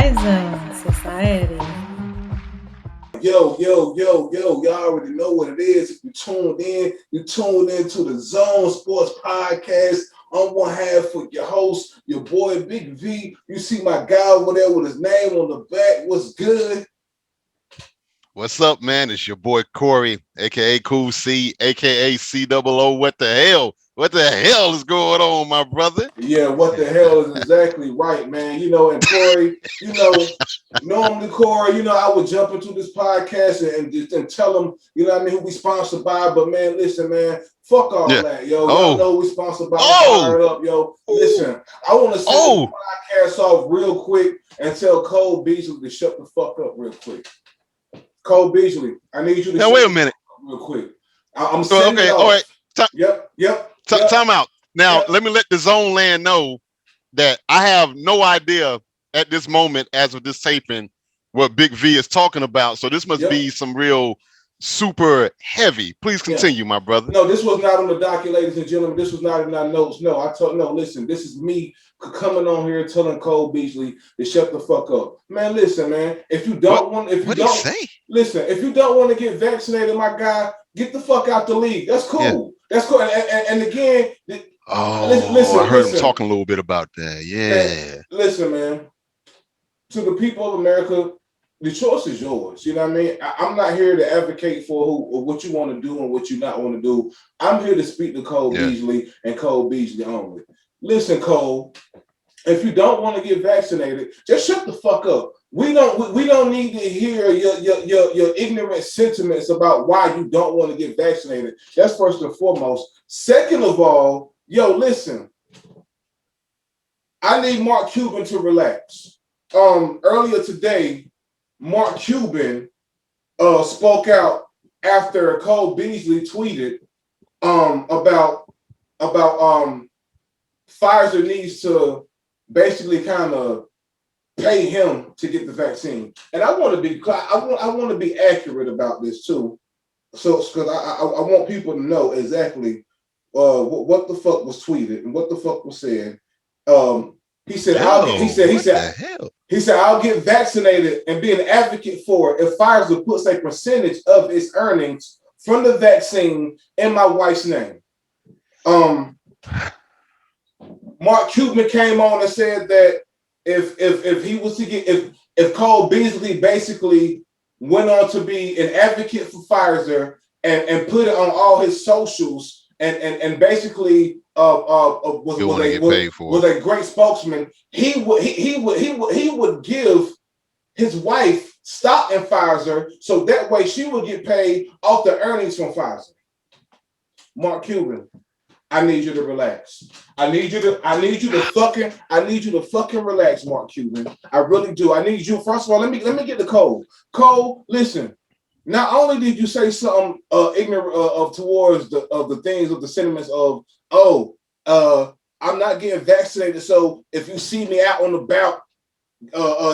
Skyzone.Society. Yo, y'all already know what it is. If you tuned into the Zone Sports Podcast. I'm one half of your host, your boy Big V. You see my guy over there with his name on the back. What's good? What's up, man? It's your boy Corey, aka Cool C, aka COO. What the hell? What the hell is going on, my brother? Yeah, what the hell is exactly right, man? And Corey, normally Corey, I would jump into this podcast and tell them, who we sponsored by. But man, listen, man, fuck all Yeah. that, yo. Y'all Oh. know we sponsored by. Oh. Fire it up, yo. Listen, I want to set the podcast off real quick and tell Cole Beasley to shut the fuck up real quick. Cole Beasley, I need you to now wait a minute, real quick. I'm saying okay, all right. Yep. Time out. Now let me let the zone land know that I have no idea at this moment, as of this taping, what Big V is talking about. So this must be some real super heavy. Please continue, my brother. No, this was not on the docket, ladies and gentlemen. This was not in our notes. No, listen, this is me coming on here telling Cole Beasley to shut the fuck up. Man, listen, man. If you don't want to get vaccinated, my guy, get the fuck out the league. That's cool. Yeah. That's cool. And again, listen, I heard him talking a little bit about that. Yeah. Listen, man. To the people of America, the choice is yours. You know what I mean? I'm not here to advocate for what you want to do and what you not want to do. I'm here to speak to Cole Beasley and Cole Beasley only. Listen, Cole, if you don't want to get vaccinated, just shut the fuck up. We don't need to hear your ignorant sentiments about why you don't want to get vaccinated. That's first and foremost. Second of all, listen. I need Mark Cuban to relax. Earlier today, Mark Cuban spoke out after Cole Beasley tweeted about Pfizer needs to basically kind of pay him to get the vaccine. And I want to be accurate about this too. So because I want people to know exactly what the fuck was tweeted and what the fuck was said. He said, I'll get vaccinated and be an advocate for it if Pfizer puts a percentage of its earnings from the vaccine in my wife's name. Mark Cuban came on and said that if he was to get if Cole Beasley basically went on to be an advocate for Pfizer and put it on all his socials and basically was a great spokesman, he would give his wife stock in Pfizer so that way she would get paid off the earnings from Pfizer. Mark Cuban, I need you to relax. I need you to fucking relax, Mark Cuban. I really do. I need you. First of all, let me get the Cole. Cole, listen. Not only did you say something ignorant towards the things of the sentiments of I'm not getting vaccinated, so if you see me out on about,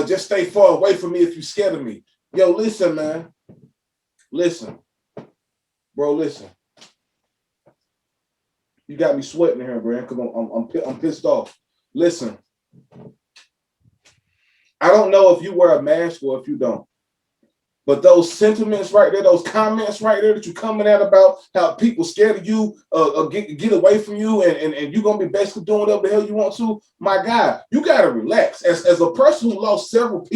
just stay far away from me if you're scared of me. Yo, listen, man. Listen, bro. Listen. You got me sweating here, man, because I'm pissed off. Listen, I don't know if you wear a mask or if you don't. But those sentiments right there, those comments right there that you're coming at about how people scared of you, get away from you, and you're going to be basically doing whatever the hell you want to, my guy, you got to relax. As a person who lost several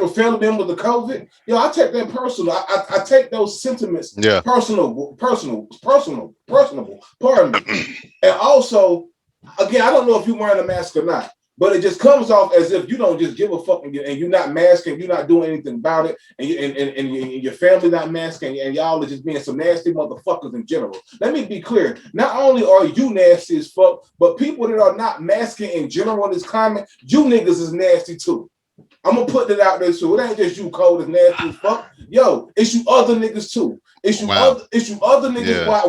family members with the COVID, I take that personal. I take those sentiments personal. Pardon me. And also, again, I don't know if you're wearing a mask or not. But it just comes off as if you don't just give a fuck and you're not masking, you're not doing anything about it, and your family not masking, and y'all are just being some nasty motherfuckers in general. Let me be clear. Not only are you nasty as fuck, but people that are not masking in general in this climate, you niggas is nasty too. I'm gonna put that out there too. It ain't just you, Cole, that's nasty as fuck. Yo, it's you other niggas too. It's you other niggas why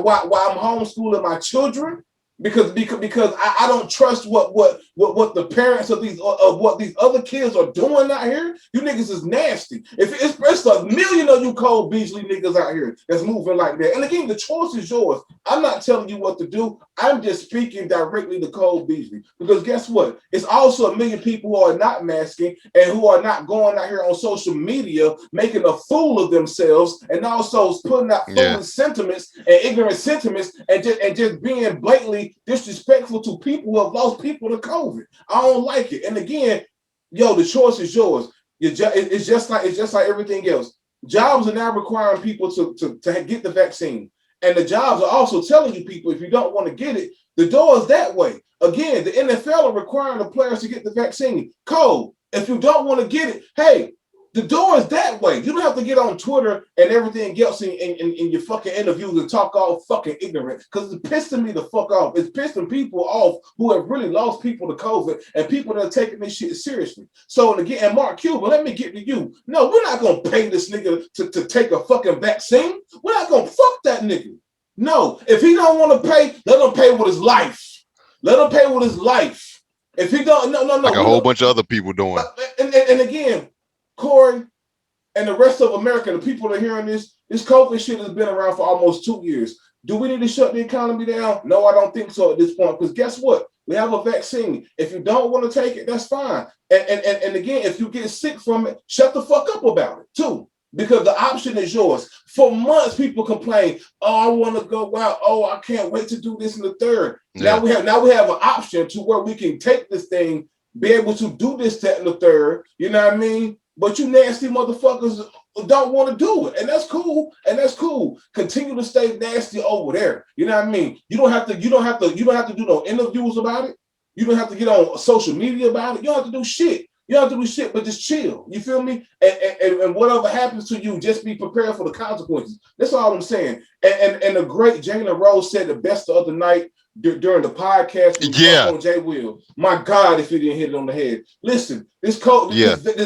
I'm homeschooling my children. because I don't trust what the parents of what these other kids are doing out here. You niggas is nasty. If it's a million of you Cole Beasley niggas out here that's moving like that. And again, the choice is yours. I'm not telling you what to do. I'm just speaking directly to Cole Beasley. Because guess what? It's also a million people who are not masking and who are not going out here on social media making a fool of themselves and also putting out foolish sentiments and ignorant sentiments and just being blatantly disrespectful to people who have lost people to COVID. I don't like it. And again, yo, the choice is yours. It's just like everything else. Jobs are now requiring people to get the vaccine. And the jobs are also telling you people, if you don't want to get it, the door is that way. Again, the NFL are requiring the players to get the vaccine. Cole, if you don't want to get it, hey, the door is that way. You don't have to get on Twitter and everything else in your fucking interviews and talk all fucking ignorant, because it's pissing me the fuck off. It's pissing people off who have really lost people to COVID and people that are taking this shit seriously. So, and again, and Mark Cuban, let me get to you. No, we're not going to pay this nigga to take a fucking vaccine. We're not going to fuck that nigga. No, if he don't want to pay, let him pay with his life. Let him pay with his life. If he don't, no. Like a whole bunch of other people doing. And again, Corey and the rest of America, the people that are hearing this COVID shit has been around for almost 2 years. Do we need to shut the economy down? No, I don't think so at this point. Because guess what? We have a vaccine. If you don't want to take it, that's fine. And again, if you get sick from it, shut the fuck up about it too. Because the option is yours. For months, people complain, oh, I want to go out. Oh, I can't wait to do this in the third. Yeah. Now we have an option to where we can take this thing, be able to do this, that, and the third. You know what I mean? But you nasty motherfuckers don't want to do it. And that's cool. Continue to stay nasty over there. You know what I mean? You don't have to do no interviews about it. You don't have to get on social media about it. You don't have to do shit. You don't have to do shit, but just chill. You feel me? And whatever happens to you, just be prepared for the consequences. That's all I'm saying. And the great Jalen Rose said the best the other night during the podcast on Jay Will. My God, if you didn't hit it on the head. Listen, this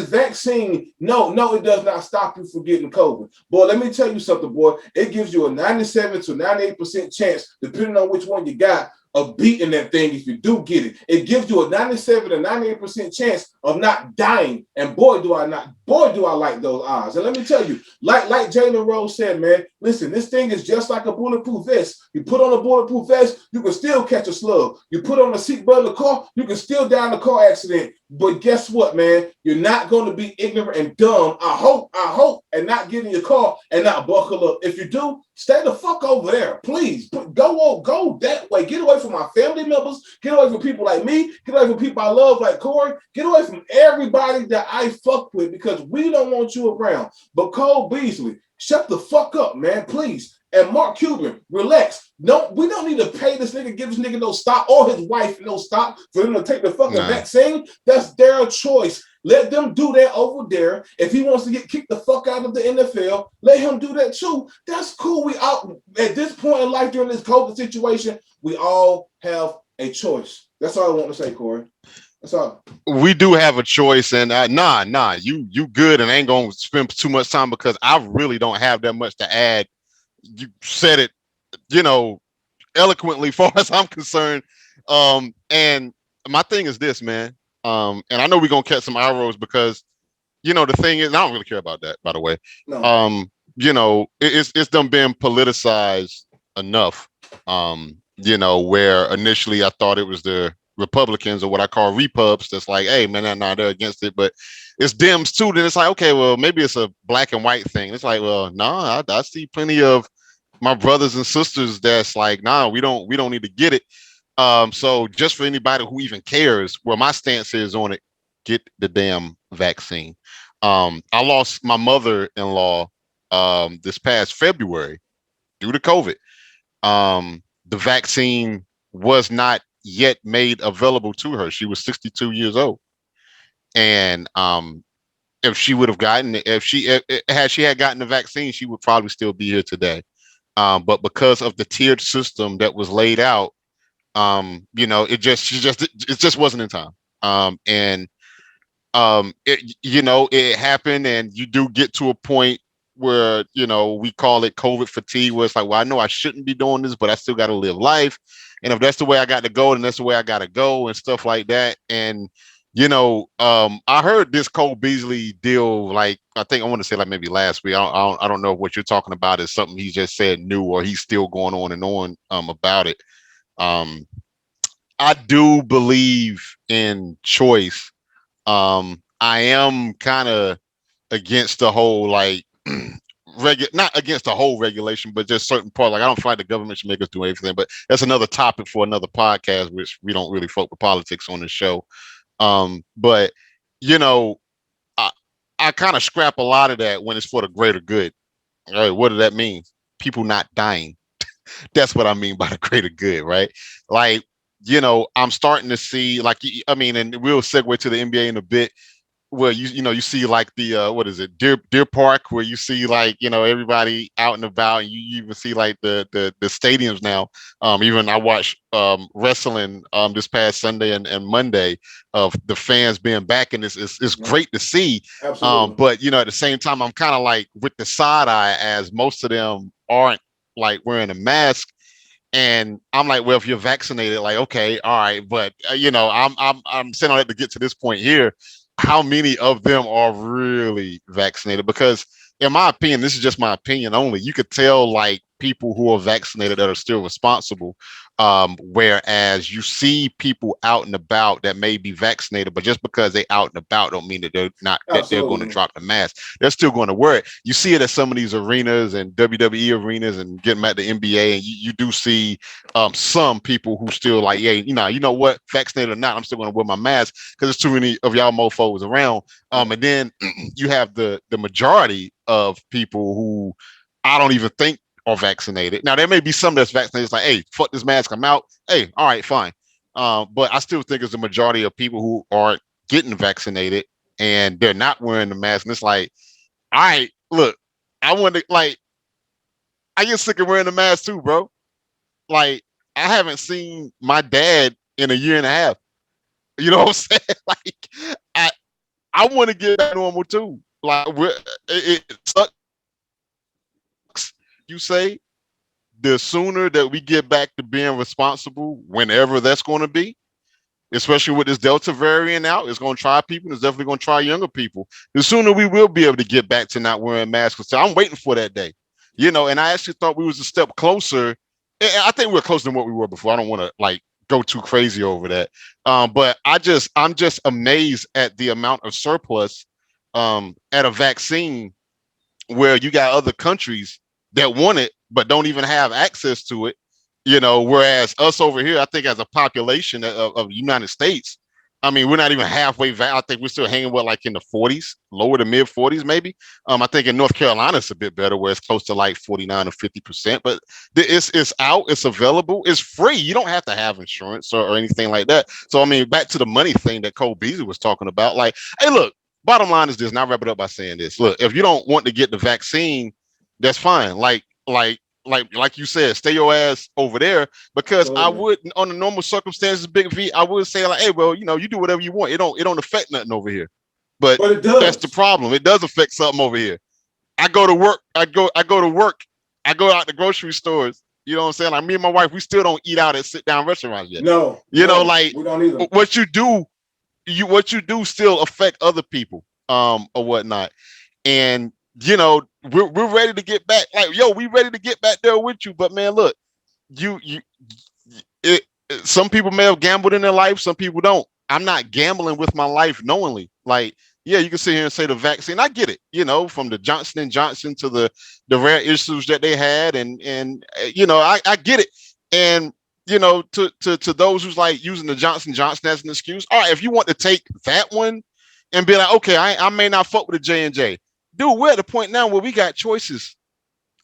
vaccine, no, it does not stop you from getting COVID. Boy, let me tell you something, boy. It gives you a 97 to 98% chance, depending on which one you got, of beating that thing if you do get it. It gives you a 97 to 98% chance of not dying. And boy, do I like those odds. And let me tell you, like Jalen Rose said, man, listen, this thing is just like a bulletproof vest. You put on a bulletproof vest, you can still catch a slug. You put on a seatbelt in the car, you can still die in a car accident. But guess what, man? You're not going to be ignorant and dumb. I hope, and not get in your car and not buckle up. If you do, stay the fuck over there. Please, go that way. Get away from my family members. Get away from people like me. Get away from people I love like Corey. Get away from everybody that I fuck with, because we don't want you around. But Cole Beasley, shut the fuck up, man, please. And Mark Cuban, relax. No, we don't need to pay this nigga, give this nigga no stop, or his wife no stop for them to take the fucking vaccine. That's their choice. Let them do that over there. If he wants to get kicked the fuck out of the NFL, let him do that too. That's cool. We out at this point in life during this COVID situation. We all have a choice. That's all I want to say, Corey. That's all. We do have a choice, and you good, and I ain't gonna spend too much time because I really don't have that much to add. You said it, eloquently, far as I'm concerned. And my thing is this, man. And I know we're gonna catch some arrows because, the thing is, I don't really care about that, by the way. No. It's done been politicized enough. Where initially I thought it was the Republicans, or what I call repubs, that's like, hey man, they're against it, but it's Dems too. Then it's like, okay, well, maybe it's a black and white thing. It's like, well, I see plenty of my brothers and sisters that's like, we don't need to get it. So just for anybody who even cares, where my stance is on it, get the damn vaccine. I lost my mother-in-law this past February due to COVID. The vaccine was not yet made available to her. She was 62 years old. And if she would have gotten it, had she gotten the vaccine, she would probably still be here today. But because of the tiered system that was laid out, it just wasn't in time. It happened, and you do get to a point where we call it COVID fatigue, where it's like, well, I know I shouldn't be doing this, but I still got to live life, and if that's the way I got to go, then that's the way I got to go, and stuff like that. And I heard this Cole Beasley deal, like I think I want to say like maybe last week. I don't know if what you're talking about is something he just said new, or he's still going on and on about it. Um, I do believe in choice. I am kind of against the whole like not against the whole regulation, but just certain parts. Like I don't feel like the government should make us do anything. But that's another topic for another podcast, which we don't really fuck with politics on this show. But you know, I I kind of scrap a lot of that when it's for the greater good. All right, what does that mean? People not dying. That's what I mean by the greater good, right? Like, I'm starting to see, like, I mean, and we'll segue to the NBA in a bit, where you see like the what is it, Deer Park, where you see like everybody out and about, and you even see like the stadiums now. Even I watched wrestling this past Sunday and Monday, of the fans being back, and it's great to see. Absolutely. But at the same time, I'm kind of like with the side eye, as most of them aren't like wearing a mask. And I'm like, well, if you're vaccinated, like, okay, all right, but I'm saying all that to get to this point here. How many of them are really vaccinated? Because in my opinion, this is just my opinion only, you could tell like people who are vaccinated that are still responsible. Whereas you see people out and about that may be vaccinated, but just because they out and about don't mean that they're not, that they're going to drop the mask. They're still going to wear it. You see it at some of these arenas and WWE arenas, and getting at the NBA, and you do see some people who still like, yeah, you know what, vaccinated or not, I'm still going to wear my mask because there's too many of y'all mofos around. And then you have the majority of people who I don't even think are vaccinated. Now there may be some that's vaccinated. It's like, hey, fuck this mask, I'm out. Hey, all right, fine. But I still think it's the majority of people who are getting vaccinated and they're not wearing the mask. And it's like, all right, look, I want to like, I get sick of wearing the mask too, bro. Like, I haven't seen my dad in a year and a half. You know what I'm saying? Like, I I want to get back normal too. Like, it sucks. You say the sooner that we get back to being responsible, whenever that's going to be, especially with this Delta variant out, it's going to try people. It's definitely going to try younger people. The sooner we will be able to get back to not wearing masks. So I'm waiting for that day. And I actually thought we was a step closer. I think we're closer than what we were before. I don't want to like go too crazy over that. But I'm just amazed at the amount of surplus at a vaccine, where you got other countries that want it but don't even have access to it. Whereas us over here, I think as a population of the United States, I mean, we're not even halfway. I think we're still hanging with like in the 40s, lower to mid 40s, maybe. I think in North Carolina it's a bit better, where it's close to like 49 or 50%. But it's out, it's available, it's free. You don't have to have insurance or anything like that. So I mean, back to the money thing that Cole Beasley was talking about. Like, hey, look, bottom line is this, and I'll wrap it up by saying this. Look, if you don't want to get the vaccine, that's fine. Like you said, stay your ass over there. Because I would, on the normal circumstances, Big V, I would say like, hey, well, you do whatever you want. It don't affect nothing over here. But it does. That's the problem. It does affect something over here. I go to work. I go to work. I go out to grocery stores. You know what I'm saying? Like, me and my wife, we still don't eat out at sit down restaurants yet. No, like, we don't either. What you do still affect other people, or whatnot. And we're ready to get back. Like, yo, we ready to get back there with you. But man, look, you it, some people may have gambled in their life, some people don't. I'm not gambling with my life knowingly. Like, yeah, you can sit here and say the vaccine, I get it, from the Johnson and Johnson to the rare issues that they had, and I get it. And to those who's like using the Johnson as an excuse, all right, if you want to take that one and be like, okay, I may not fuck with the J&J. Dude, we're at the point now where we got choices.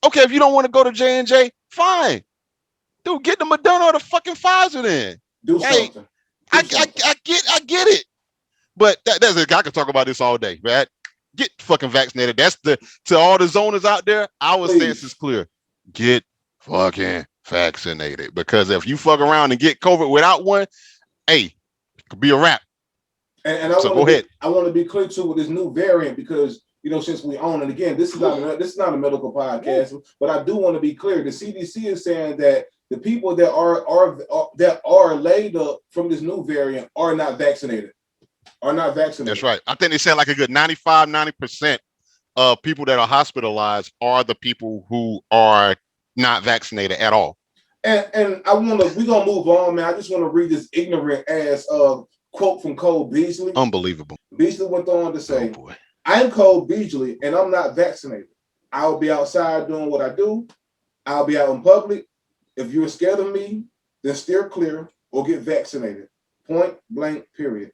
Okay, if you don't want to go to J&J, fine. Dude, get the Moderna or the fucking Pfizer then. Do something. I get it. But that's it. I could talk about this all day, right? Get fucking vaccinated. That's to all the zoners out there, our stance is clear. Get fucking vaccinated. Because if you fuck around and get COVID without one, hey, it could be a wrap. And so go ahead. I want to be clear too with this new variant, because since we own it. Again, this is not a medical podcast, but I do want to be clear. The CDC is saying that the people that are laid up from this new variant are not vaccinated. That's right. I think they said like a good 90% of people that are hospitalized are the people who are not vaccinated at all. And we're gonna move on, man. I just want to read this ignorant ass quote from Cole Beasley. Unbelievable. Beasley went on to say, I'm Cole Beasley and I'm not vaccinated. I'll be outside doing what I do. I'll be out in public. If you're scared of me, then steer clear or get vaccinated. Point blank, period.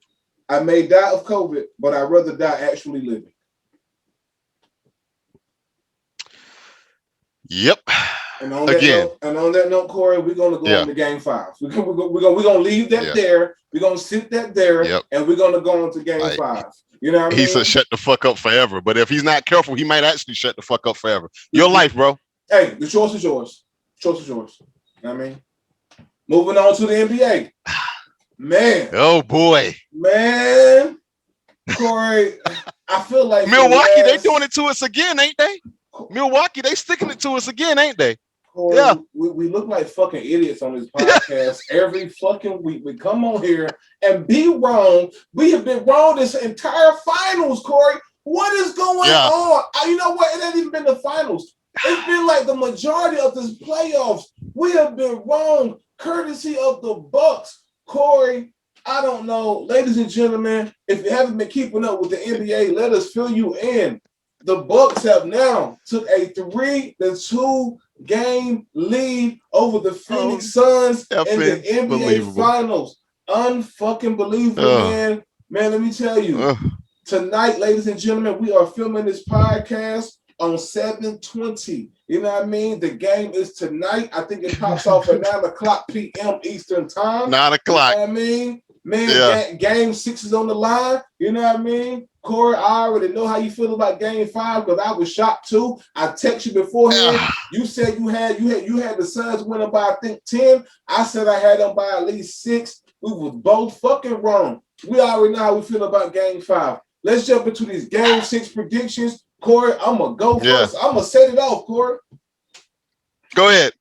I may die of COVID, but I'd rather die actually living. Yep. And on that note, Corey, we're gonna go on to Game 5. We're gonna leave that there. We're gonna sit that there, and we're gonna go on to Game 5. You know what I mean? He said, "Shut the fuck up forever." But if he's not careful, he might actually shut the fuck up forever. Your life, bro. Hey, the choice is yours. Choice is yours. You know what I mean? Moving on to the NBA. Man. Oh boy. Man. Corey, I feel like Milwaukee, they doing it to us again, ain't they? Milwaukee, they sticking it to us again, ain't they? Corey, we look like fucking idiots on this podcast every fucking week. We come on here and be wrong. We have been wrong this entire finals, Corey. What is going on? You know what? It ain't even been the finals. It's been like the majority of this playoffs. We have been wrong, courtesy of the Bucks. Corey, I don't know. Ladies and gentlemen, if you haven't been keeping up with the NBA, let us fill you in. The Bucks have now took a 3-2 game lead over the Phoenix Suns in the NBA Finals. Unfucking believable, man. Man, let me tell you. Tonight, ladies and gentlemen, we are filming this podcast on 7/20. You know what I mean? The game is tonight. I think it pops off at 9:00 p.m. Eastern time. 9:00. You know what I mean? Man, game 6 is on the line. You know what I mean? Corey, I already know how you feel about game 5 because I was shocked too. I texted you beforehand. You said you had the Suns winning by I think 10. I said I had them by at least 6. We was both fucking wrong. We already know how we feel about game 5. Let's jump into these game 6 predictions. Corey, I'm gonna go first. I'm gonna set it off, Corey. Go ahead.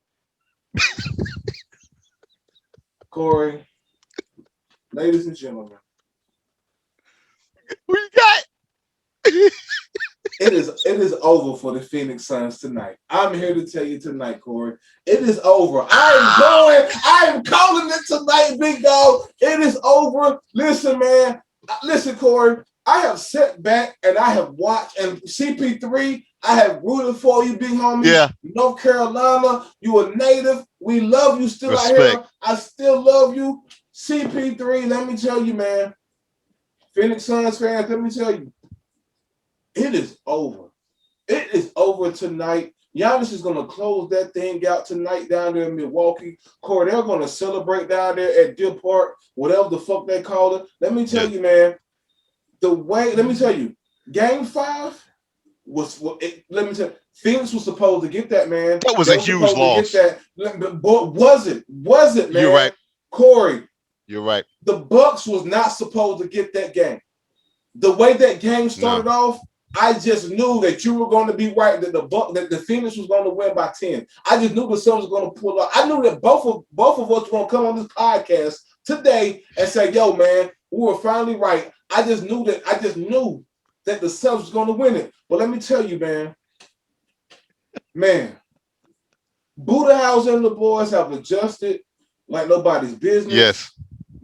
Corey, ladies and gentlemen. What you got? It is over for the Phoenix Suns tonight. I'm here to tell you tonight, Corey. It is over. I am calling it tonight, big dog. It is over. Listen, man. Listen, Corey. I have sat back and I have watched, and CP3, I have rooted for you, big homie. Yeah. North Carolina, you a native. We love you still Respect. out here. I still love you. CP3, let me tell you, man. Phoenix Suns fans, let me tell you. It is over. It is over tonight. Giannis is going to close that thing out tonight down there in Milwaukee. Corey, they're going to celebrate down there at Deer Park, whatever the fuck they call it. Let me tell you, man. Game 5 Phoenix was supposed to get that, man. That was a huge loss. But was it, man? You're right. Corey. You're right. The Bucks was not supposed to get that game. The way that game started off, I just knew that you were going to be right, that the Phoenix was going to win by 10. I just knew the Suns was going to pull up. I knew that both of us were going to come on this podcast today and say, yo, man, we were finally right. I just knew that the Suns was going to win it. But let me tell you, man, Budenholzer and the boys have adjusted like nobody's business. Yes.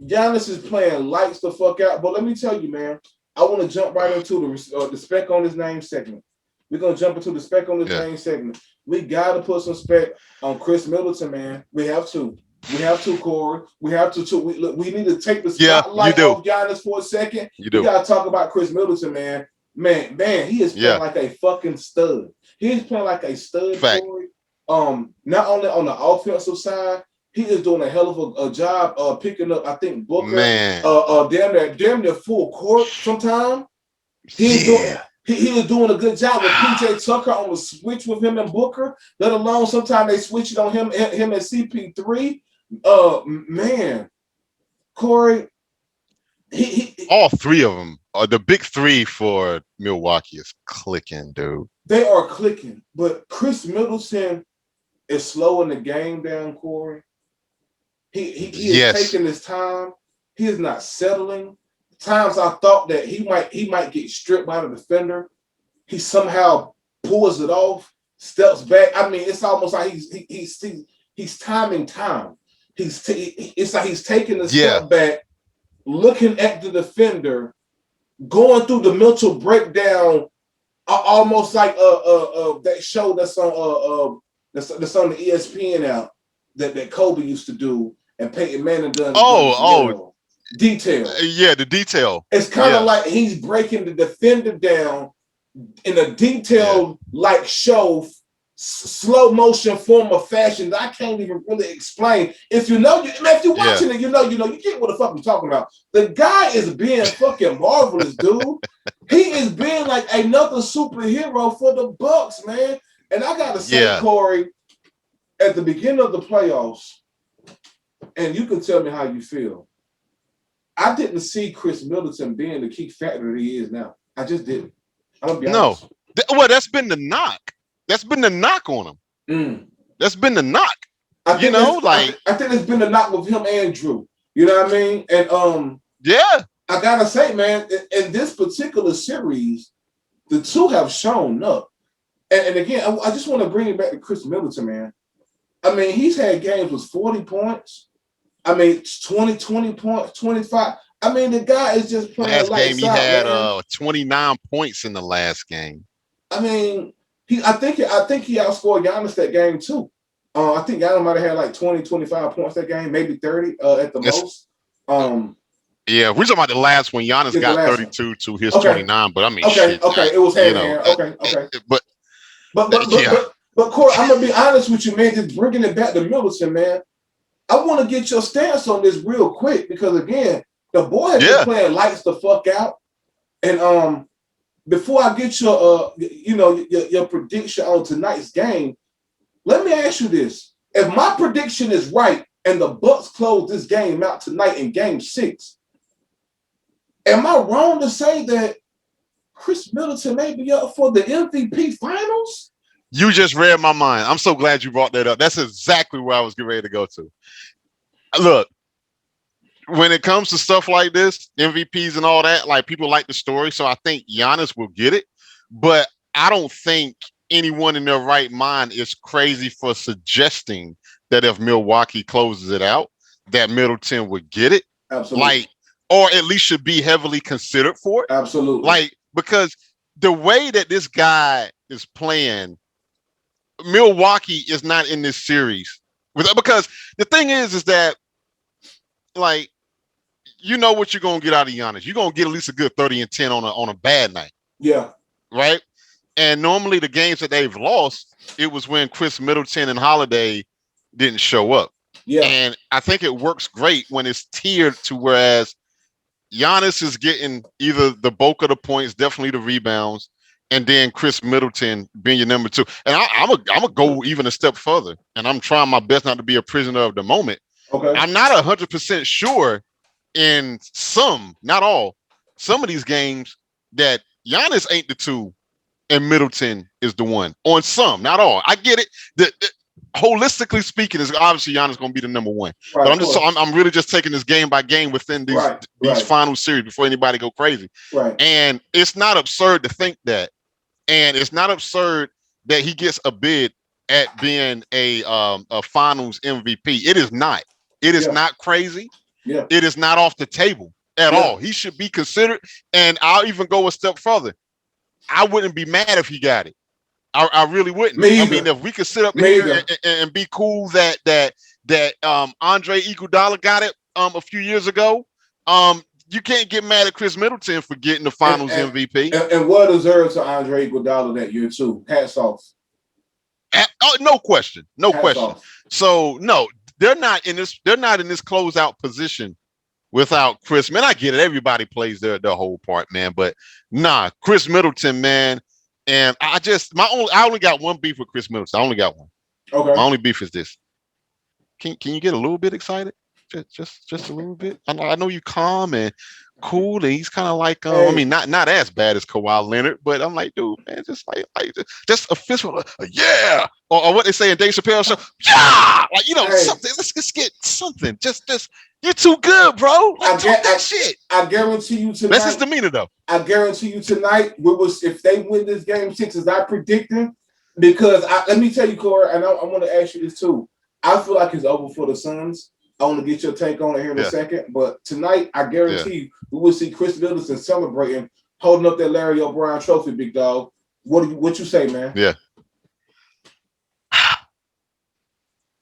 Giannis is playing lights the fuck out. But let me tell you, man, I want to jump right into the spec on his name segment. We're going to jump into the spec on his name segment. We got to put some spec on Chris Middleton, man. We have to. We have to, Corey. We have to. We need to take the spotlight off Giannis for a second. We got to talk about Chris Middleton, man. Man, he is playing like a fucking stud. He is playing like a stud, Corey. Not only on the offensive side, he is doing a hell of a job picking up, I think, Booker. Man. Damn near full court sometimes. He is doing a good job with PJ Tucker on the switch with him and Booker. Let alone sometimes they switch it on him and CP3. Man, Corey, all three of them The big three for Milwaukee is clicking, dude. They are clicking, but Chris Middleton is slowing the game down, Corey. He is Yes. taking his time. He is not settling. Times I thought that he might get stripped by the defender. He somehow pulls it off, steps back. I mean, it's almost like he's timing time. It's like he's taking a step back, looking at the defender, going through the mental breakdown, almost like that show that's on the ESPN app that Kobe used to do and Peyton Manning done. Detail. Yeah, the detail. It's kind of like he's breaking the defender down in a detailed like show, slow motion form of fashion that I can't even really explain. If you know, if you're watching it, you get what the fuck I'm talking about. The guy is being fucking marvelous, dude. He is being like another superhero for the Bucks, man. And I gotta say, Corey, at the beginning of the playoffs, and you can tell me how you feel. I didn't see Chris Middleton being the key factor that he is now. I just didn't. I'm gonna be honest. Well, that's been the knock. That's been the knock on him. That's been the knock. I think it's been the knock with him and Drew. You know what I mean? And I gotta say, man, in this particular series, the two have shown up. And again, I just want to bring it back to Chris Middleton, man. I mean, he's had games with 40 points. I mean, 20 points, 25. I mean, the guy is just playing last lights game he out, had man. 29 points in the last game. I mean, I think he outscored Giannis that game too. I think Giannis might have had like 20, 25 points that game, maybe 30 at the most. Yeah, we're talking about the last one. Giannis got 32 to his 29, but I mean, it was hand. But Corey, I'm gonna be honest with you, man. Just bringing it back to Middleton, man. I want to get your stance on this real quick because again, the boy has been playing lights the fuck out. And before I get your prediction on tonight's game, let me ask you this: if my prediction is right and the Bucks close this game out tonight in Game 6, am I wrong to say that Chris Middleton may be up for the MVP Finals? You just read my mind. I'm so glad you brought that up. That's exactly where I was getting ready to go to. Look, when it comes to stuff like this, MVPs and all that, like people like the story. So I think Giannis will get it. But I don't think anyone in their right mind is crazy for suggesting that if Milwaukee closes it out, that Middleton would get it. Absolutely. Or at least should be heavily considered for it. Absolutely. Because the way that this guy is playing, Milwaukee is not in this series because the thing is that you know what you're gonna get out of Giannis. You're gonna get at least a good 30 and 10 on a bad night. Yeah. Right. And normally the games that they've lost, it was when Chris Middleton and Holiday didn't show up. Yeah. And I think it works great when it's tiered to whereas Giannis is getting either the bulk of the points, definitely the rebounds, and then Chris Middleton being your number 2. And I'm gonna go even a step further. And I'm trying my best not to be a prisoner of the moment. Okay. I'm not 100% sure in some, not all, some of these games that Giannis ain't the 2 and Middleton is the 1. On some, not all. I get it. Holistically speaking, is obviously Giannis going to be the number 1. Right, but I'm really just taking this game by game within these final series before anybody go crazy. Right. And it's not absurd to think that. And it's not absurd that he gets a bid at being a finals MVP. It is not. It is not crazy. Yeah. It is not off the table at all. He should be considered. And I'll even go a step further. I wouldn't be mad if he got it. I really wouldn't. I mean, if we could sit up here and be cool that Andre Iguodala got it a few years ago, you can't get mad at Chris Middleton for getting the finals MVP. And well deserved to Andre Iguodala that year too. Hats off. No question. No question. Off. So no, they're not in this closeout position without Chris. Man, I get it. Everybody plays their whole part, man. But nah, Chris Middleton, man. And I only got one beef with Chris Middleton. I only got one. Okay. My only beef is this. Can you get a little bit excited? Just a little bit. I know you calm, cool, and he's kind of like, I Hey, mean, not as bad as Kawhi Leonard, but I'm like, dude, man, just just a fist, yeah, or what they say in Dave Chappelle show, yeah, like hey, something. Let's get something. Just you're too good, bro. Like I talk get, that shit. I guarantee you That's his tonight. demeanor, though. I guarantee you tonight, if they win this game six as I predicted, because let me tell you, Corey, and I want to ask you this too. I feel like it's over for the Suns. I want to get your take on it here in a second, but tonight I guarantee you we will see Chris Middleton celebrating, holding up that Larry O'Brien trophy, big dog. What you say, man? Yeah.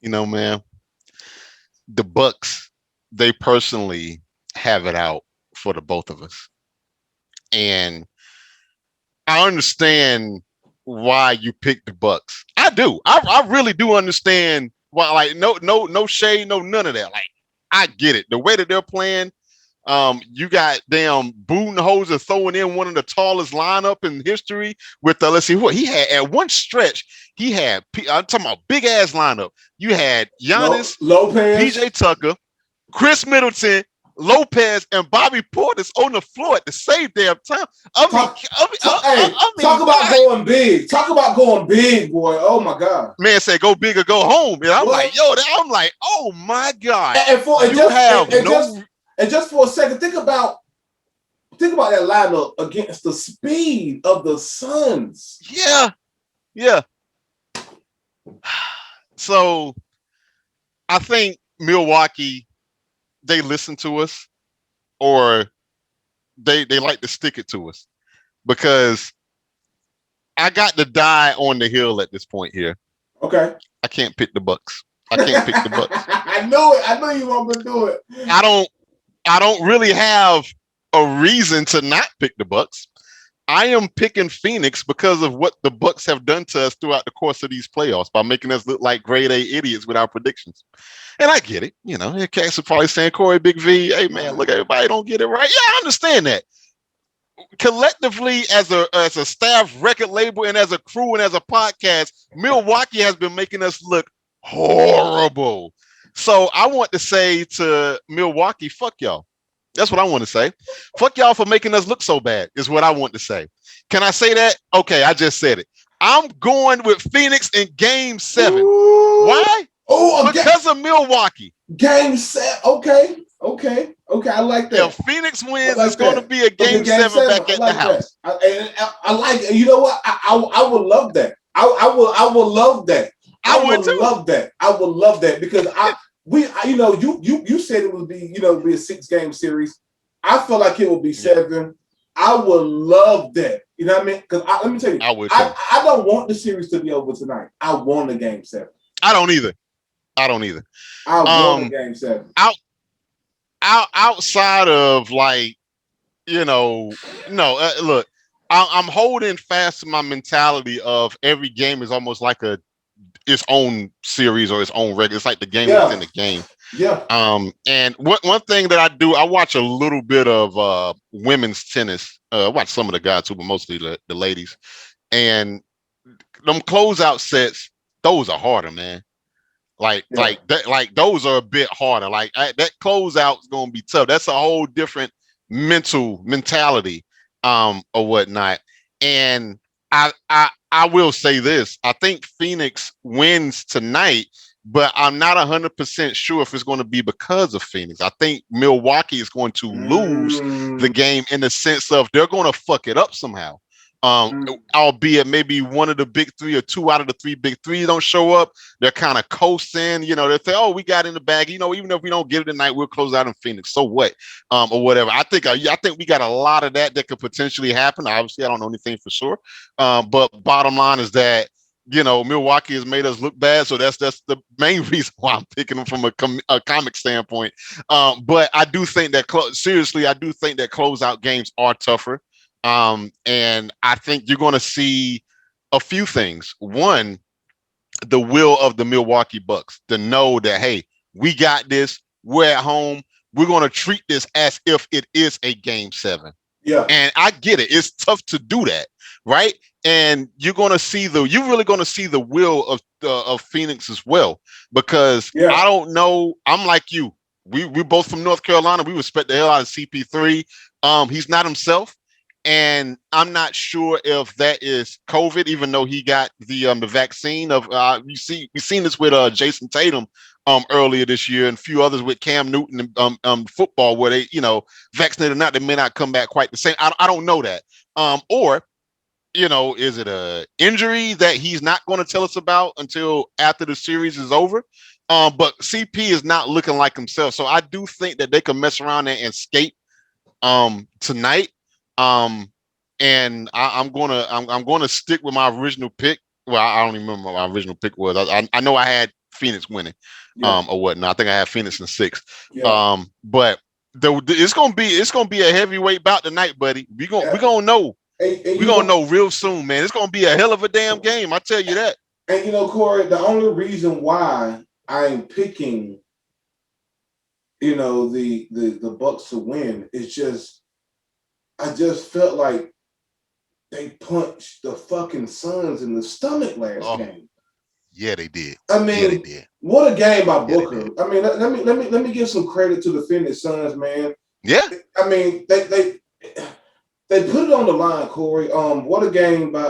Man, the Bucks, they personally have it out for the both of us. And I understand why you picked the Bucks. I do. I really do understand why. Like no shade, no none of that. Like I get it. The way that they're playing, you got damn Budenholzer throwing in one of the tallest lineup in history with let's see what he had at one stretch. He had I'm talking about big ass lineup. You had Giannis, Lopez, PJ Tucker, Chris Middleton, Lopez, and Bobby Portis on the floor at the same damn time. Talk about going big. Talk about going big, boy. Oh my God. Man said go big or go home. And I'm like, oh my God. And just for a second, think about that lineup against the speed of the Suns. Yeah. So I think Milwaukee, they listen to us, or they like to stick it to us, because I got to die on the hill at this point here. Okay. I can't pick the Bucks. I can't pick the Bucks. I know it. I know you want to do it. I don't really have a reason to not pick the Bucks. I am picking Phoenix because of what the Bucks have done to us throughout the course of these playoffs by making us look like grade A idiots with our predictions. And I get it. Cats are probably saying, Corey, Big V, hey, man, look, everybody don't get it right. Yeah, I understand that. Collectively, as a staff record label and as a crew and as a podcast, Milwaukee has been making us look horrible. So I want to say to Milwaukee, fuck y'all. That's what I want to say. Fuck y'all for making us look so bad is what I want to say. Can I say that? Okay, I just said it. I'm going with Phoenix in Game 7. Ooh. Why? Because of Milwaukee. Game 7. Okay. I like that. If Phoenix wins, it's going to be a Game 7 back at the house. I like it. You know what? I would love that. I would love that. I would love that. I would love that because you said it would be be a 6-game series. I feel like it would be 7. I would love that. You know what I mean? Because let me tell you, I don't want the series to be over tonight. I want a Game 7. I don't either. I want a Game 7. Outside of look, I'm holding fast to my mentality of every game is almost like its own series or its own record. It's like the game within the game. Yeah. And one thing that I do, I watch a little bit of women's tennis. I watch some of the guys too, but mostly the ladies. And them closeout sets, those are harder, man. Like those are a bit harder. Like that closeout is gonna be tough. That's a whole different mentality, or whatnot. And I will say this: I think Phoenix wins tonight, but I'm not 100% sure if it's going to be because of Phoenix. I think Milwaukee is going to lose the game in the sense of they're going to fuck it up somehow. Albeit maybe one of the big 3 or 2 out of the 3 big 3 don't show up. They're kind of coasting, they say, oh, we got in the bag. Even if we don't get it tonight, we'll close out in Phoenix. So what? Or whatever. I think we got a lot of that could potentially happen. Obviously, I don't know anything for sure. But bottom line is that, Milwaukee has made us look bad. So that's the main reason why I'm picking them from a comic standpoint. But I do think that closeout games are tougher. And I think you're going to see a few things. One, the will of the Milwaukee Bucks to know that, hey, we got this. We're at home. We're going to treat this as if it is a Game 7. Yeah. And I get it. It's tough to do that, right? And you're really going to see the will of Phoenix as well, because I don't know. I'm like you. we both from North Carolina. We respect the hell out of CP3. He's not himself, and I'm not sure if that is COVID, even though he got the vaccine. Of we seen this with Jason Tatum earlier this year, and a few others with Cam Newton and football, where they vaccinated or not, they may not come back quite the same. I don't know that. Or is it a injury that he's not going to tell us about until after the series is over? But CP is not looking like himself, so I do think that they can mess around and skate tonight. And I'm gonna stick with my original pick. Well, I don't even remember what my original pick was. I know I had Phoenix winning, or whatnot. I think I had Phoenix in 6. Yeah. But it's gonna be a heavyweight bout tonight, buddy. We gonna know. We're gonna know real soon, man. It's gonna be a hell of a damn game. I tell you that. And Corey, the only reason why I'm picking, the Bucks to win is just, I just felt like they punched the fucking Suns in the stomach last game. Yeah, they did. I mean, they did. What a game by Booker. I mean, let me give some credit to the Phoenix Suns, man. Yeah. I mean, they put it on the line, Corey. What a game by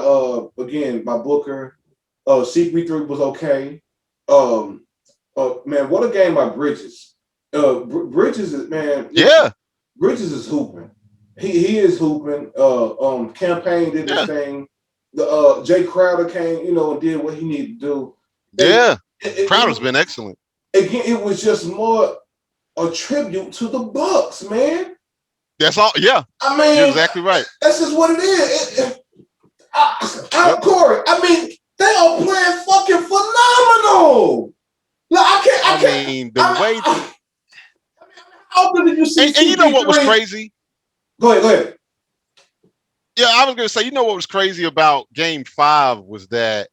Booker. CP3 was okay. Man, what a game by Bridges. Bridges is, man. Yeah. Bridges is hooping. He is hooping. Campaign did his thing. The Jay Crowder came, and did what he needed to do. Yeah. Crowder's been excellent. Again, it was just more a tribute to the Bucks, man. That's all. Yeah. I mean, you're exactly right. That's just what it is. Corey, I mean, they are playing fucking phenomenal. Like, I can't. mean, the way. How often did you see? And you know what was crazy? Go ahead. Yeah, I was gonna say, what was crazy about Game 5 was that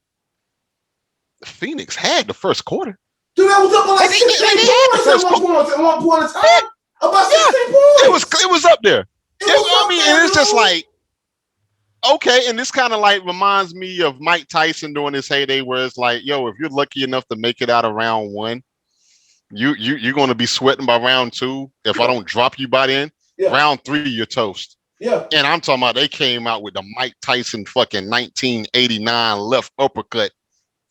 Phoenix had the first quarter. Dude, that was up by like 16 points at one point in time. About 16 points. It was up there. And it's just like, okay, and this kind of like reminds me of Mike Tyson during his heyday, where it's like, yo, if you're lucky enough to make it out of round 1, you're going to be sweating by round 2. If I don't drop you by then, round 3, you're toast. Yeah. And I'm talking about they came out with the Mike Tyson fucking 1989 left uppercut.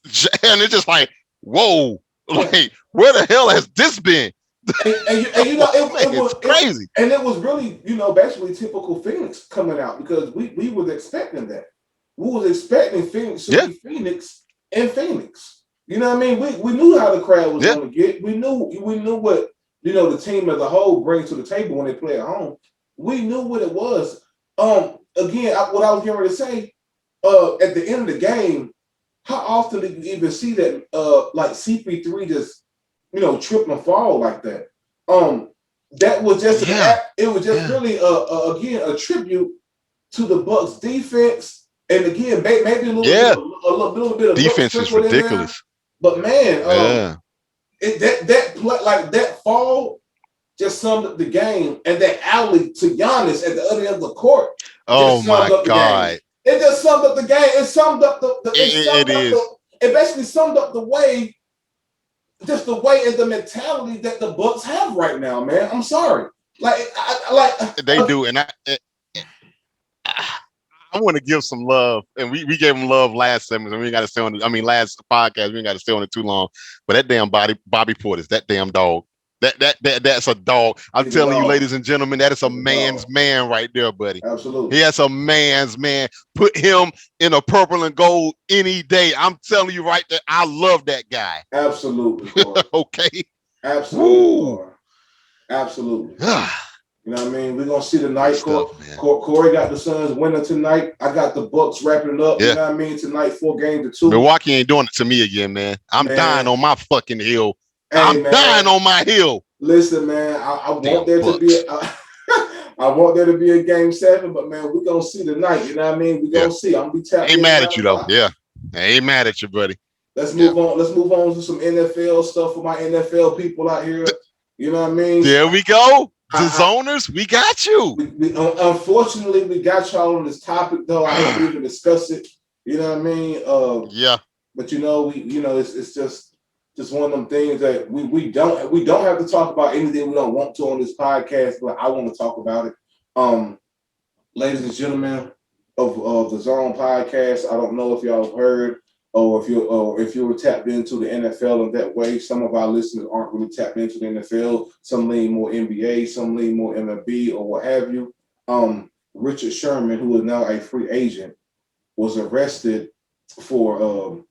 And it's just like, whoa, like, where the hell has this been? It was crazy. And it was really, basically typical Phoenix coming out, because we was expecting that. We was expecting Phoenix to be Phoenix and Phoenix. You know what I mean? We knew how the crowd was going to get. We knew what, the team as a whole brings to the table when they play at home. We knew what it was. Again, what I was getting ready to say, at the end of the game, how often did you even see that, like CP3 just, trip and fall like that? That was just it was just really again a tribute to the Bucks defense, and again maybe a little bit of defense is ridiculous. But man, that fall just summed up the game, and that alley to Giannis at the other end of the court. Oh my God! It just summed up the game. It summed up it basically summed up the way and the mentality that the Bucks have right now, man. I'm sorry. They do, and I want to give some love, and we gave them love last segment, and we ain't got to stay on it. I mean, last podcast, we ain't got to stay on it too long. But that damn Bobby Portis, that damn dog. That's a dog. I'm telling you, ladies and gentlemen, that is a man's man right there, buddy. Absolutely. He has a man's man. Put him in a purple and gold any day. I'm telling you right there, I love that guy. Absolutely. Okay. Absolutely. Absolutely. You know what I mean? We're gonna see tonight. Corey got the Suns winning tonight. I got the Bucks wrapping it up. You know what I mean? Tonight, 4-2. Milwaukee ain't doing it to me again, man. I'm dying on my fucking hill. Hey, I'm dying on my hill. Listen, man, I want there to be I want there to be a game 7, but man, we're gonna see tonight. You know what I mean? We're gonna see. I'm gonna be tapped. Ain't mad at you though. Yeah. I ain't mad at you, buddy. Let's move on. Let's move on to some NFL stuff for my NFL people out here. You know what I mean? There we go. The zoners, we got you. Unfortunately, we got y'all on this topic though. I don't even discuss it. You know what I mean? Yeah. But it's just just one of them things that we don't have to talk about anything we don't want to on this podcast, but I want to talk about it. Um, Ladies and gentlemen of the Zone podcast, I don't know if y'all have heard or if you were tapped into the NFL in that way. Some of our listeners aren't really tapped into the NFL. Some lean more NBA, some lean more MLB or what have you. Richard Sherman, who is now a free agent, was arrested for.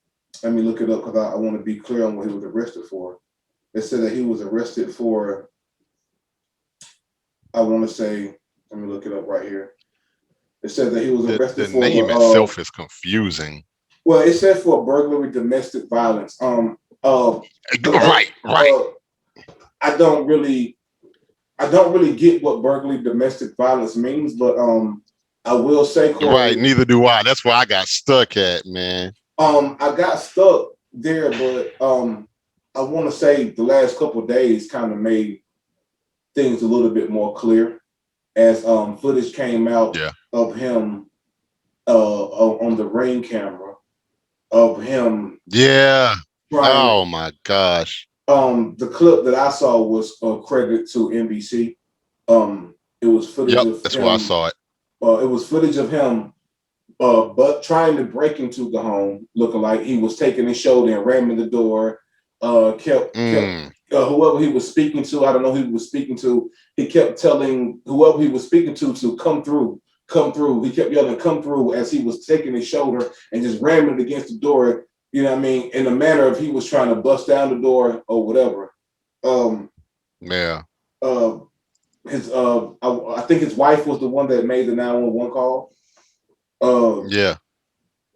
Let me look it up because I want to be clear on what he was arrested for. They said that he was arrested for. I want to say. Let me look it up right here. It said that he was arrested The for the name itself is confusing. well, it said for burglary, domestic violence. Right, right. I don't really get what burglary, domestic violence means, but I will say, Right, Corey, neither do I. That's where I got stuck at, man. I got stuck there, but I want to say the last couple of days kind of made things a little bit more clear as footage came out Yeah. of him on the Ring camera of him Yeah. trying. Oh my gosh. The clip that I saw was credited to NBC. It was footage Yep, of that's where I him. saw it. It was footage of him, but trying to break into the home, looking like he was taking his shoulder and ramming the door. Kept whoever he was speaking to. I don't know who he was speaking to. He kept telling whoever he was speaking to come through, come through. He kept yelling, "Come through!" as he was taking his shoulder and just ramming it against the door. You know what I mean? In a manner of he was trying to bust down the door or whatever. Um, Yeah. uh, I think his wife was the one that made the 911 call. Yeah.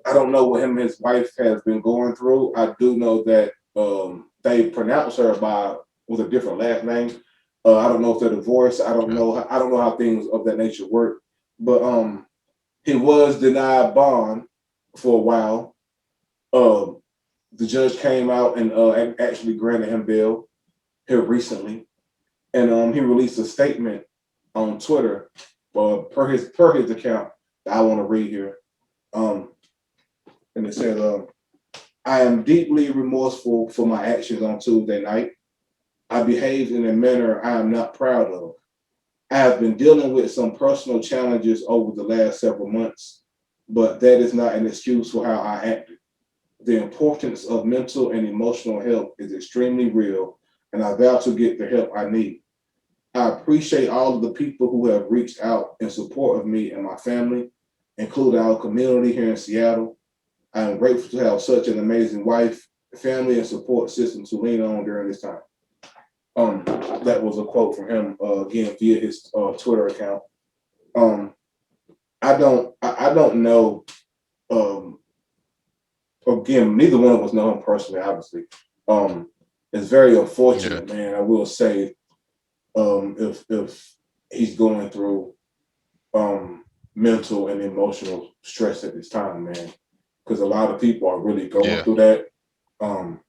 I don't know what him and his wife has been going through. I do know that they pronounce her by with a different last name. I don't know if they're divorced. I don't Yeah. know. I don't know how things of that nature work. But he was denied bond for a while. Um, the judge came out and actually granted him bail here recently, and he released a statement on Twitter per his account that I want to read here. Um, and it says, I am deeply remorseful for my actions on Tuesday night. I behaved in a manner I am not proud of. I have been dealing with some personal challenges over the last several months, but that is not an excuse for how I acted. The importance of mental and emotional health is extremely real, and I vow to get the help I need. I appreciate all of the people who have reached out in support of me and my family, including our community here in Seattle. I am grateful to have such an amazing wife, family, and support system to lean on during this time. That was a quote from him again via his Twitter account. Um, I don't know. Um, Again, neither one of us know him personally, obviously. It's very Yeah. unfortunate, man. I will say, if he's going through mental and emotional stress at this time, man, because a lot of people are really going Yeah. through that. Um,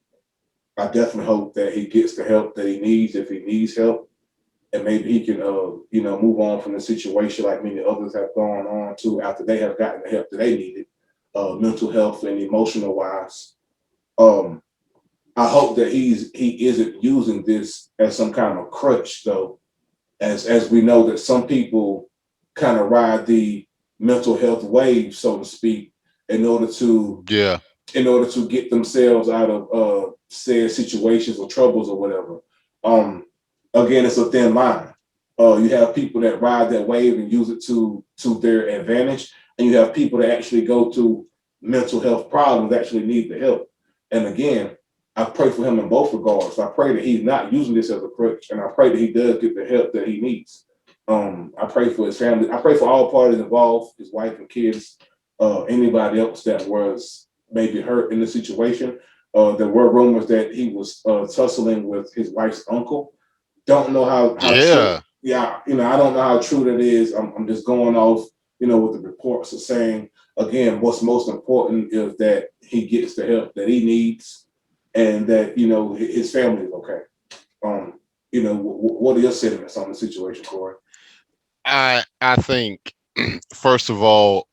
I definitely hope that he gets the help that he needs if he needs help, and maybe he can, move on from the situation like many others have gone on to after they have gotten the help that they needed, mental health and emotional wise. Um, I hope that he isn't using this as some kind of crutch, though, as we know that some people kind of ride the mental health wave, so to speak, in order to Yeah. get themselves out of said situations or troubles or whatever. Um, Again, it's a thin line. You have people that ride that wave and use it to their advantage, and you have people that actually go to mental health problems, actually need the help. And again, I pray for him in both regards. I pray that he's not using this as a crutch, and I pray that he does get the help that he needs. I pray for his family. I pray for all parties involved, his wife and kids, anybody else that was maybe hurt in the situation. There were rumors that he was tussling with his wife's uncle. Don't know how true. Yeah. Yeah, I don't know how true that is. I'm just going off, what the reports are saying. Again, what's most important is that he gets the help that he needs, and that his family is okay. What are your sentiments on the situation, Corey? I think first of all,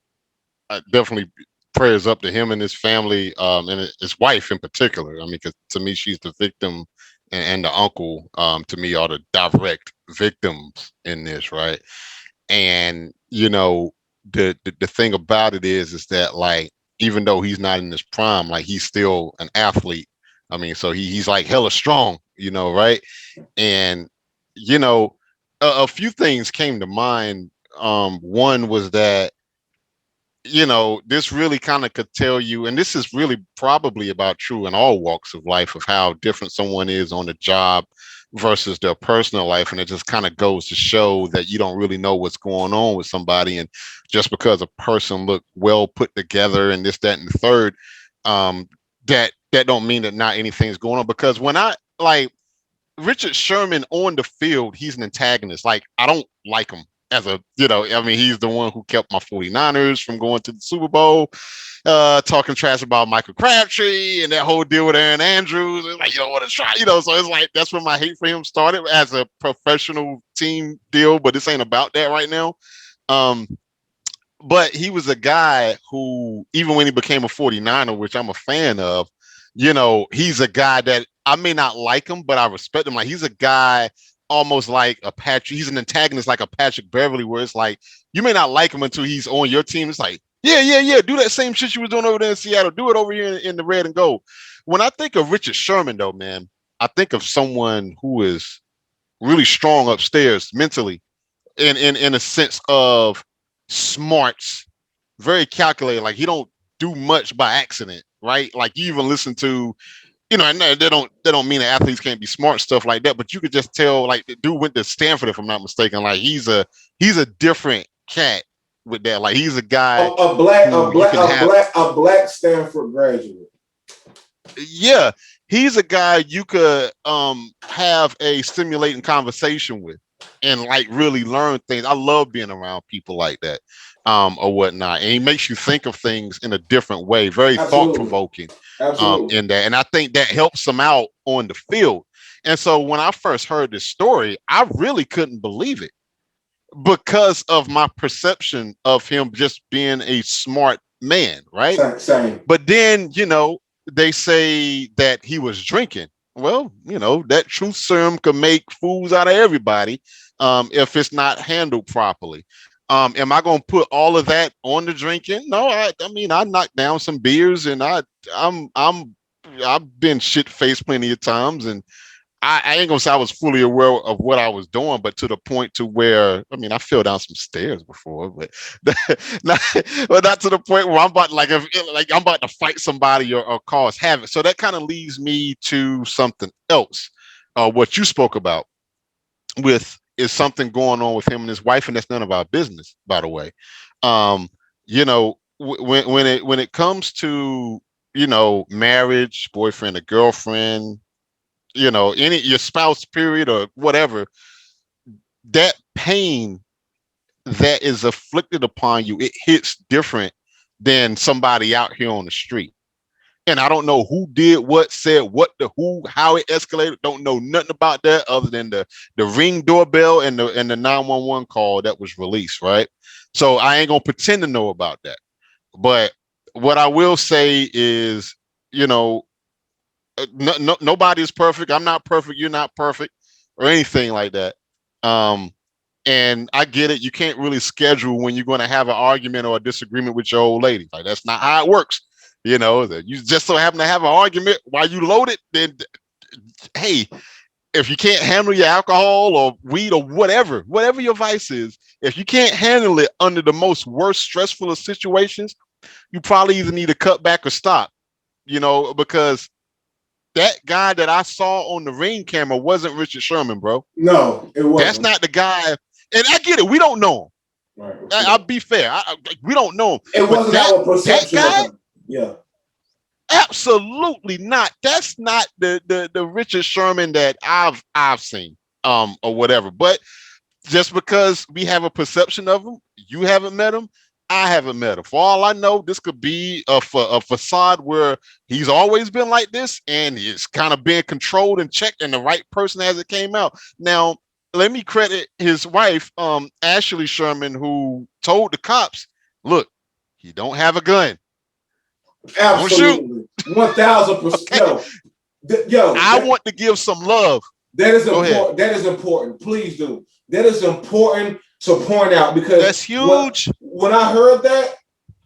definitely. prayers up to him and his family, and his wife in particular. I mean, because to me, she's the victim, and the uncle, to me, are the direct victims in this, right? And the thing about it is that, like, even though he's not in his prime, like, he's still an athlete. I mean, so he's like hella strong, right? And you know, a few things came to mind. One was that, this really kind of could tell you, and this is really probably about true in all walks of life, of how different someone is on the job versus their personal life. And it just kind of goes to show that you don't really know what's going on with somebody. And just because a person look well put together and this, that, and the third, that don't mean that not anything's going on. Because when I like Richard Sherman on the field, he's an antagonist. Like, I don't like him as a, I mean, he's the one who kept my 49ers from going to the Super Bowl, talking trash about Michael Crabtree and that whole deal with Aaron Andrews. It's like, you don't want to try, so it's like, that's where my hate for him started, as a professional team deal, but this ain't about that right now. Um, but he was a guy who, even when he became a 49er, which I'm a fan of, he's a guy that I may not like him, but I respect him. Like, he's a guy almost like a Patrick. He's an antagonist like a Patrick Beverly, where it's like, you may not like him until he's on your team. It's like, yeah, do that same shit you was doing over there in Seattle. Do it over here in the red and gold. When I think of Richard Sherman, though, man, I think of someone who is really strong upstairs mentally, in a sense of smarts, very calculated. Like, he don't do much by accident, right? Like, you even listen to, and they don't mean that athletes can't be smart, stuff like that, but you could just tell, like, the dude went to Stanford, if I'm not mistaken. Like, he's a different cat with that. Like, he's a guy a black Stanford graduate. Yeah, he's a guy you could have a stimulating conversation with and, like, really learn things. I love being around people like that, or whatnot. And he makes you think of things in a different way, very thought-provoking. In that. And I think that helps him out on the field. And so when I first heard this story, I really couldn't believe it, because of my perception of him just being a smart man, right? Same. But then, they say that he was drinking. Well, that truth serum can make fools out of everybody, if it's not handled properly. Am I going to put all of that on the drinking? No, I mean, I knocked down some beers, and I've been shit faced plenty of times, and I ain't gonna say I was fully aware of what I was doing, but to the point to where, I mean, I fell down some stairs before, but not to the point where I'm about, like, like, I'm about to fight somebody or cause havoc. So that kind of leads me to something else. What you spoke about is something going on with him and his wife, and that's none of our business, by the way. When it comes to marriage, boyfriend or girlfriend, any your spouse, period, or whatever, that pain that is afflicted upon you, it hits different than somebody out here on the street. And I don't know who did what, said what, how it escalated. Don't know nothing about that other than the Ring doorbell and the 911 call that was released, right? So I ain't gonna pretend to know about that. But what I will say is, nobody is perfect. I'm not perfect. You're not perfect, or anything like that. And I get it. You can't really schedule when you're going to have an argument or a disagreement with your old lady. Like, that's not how it works. That you just so happen to have an argument while you loaded. Then, hey, if you can't handle your alcohol or weed or whatever your vice is, if you can't handle it under the most worst stressful of situations, you probably either need to cut back or stop. Because that guy that I saw on the Ring camera wasn't Richard Sherman, bro. No, it wasn't. That's not the guy. And I get it. We don't know him. Right. I'll be fair. We don't know him. It wasn't our perception that guy, of him. Yeah. Absolutely not. That's not the Richard Sherman that I've seen, or whatever. But just because we have a perception of him, you haven't met him, I haven't met him. For all I know, this could be a facade where he's always been like this, and it's kind of being controlled and checked, and the right person as it came out. Now, let me credit his wife, Ashley Sherman, who told the cops, "Look, he don't have a gun. Don't shoot. Absolutely. 1000%. Okay. I want to give some love. That is Go important. ahead. That is important. Please do. That is important to point out because that's huge. When I heard that,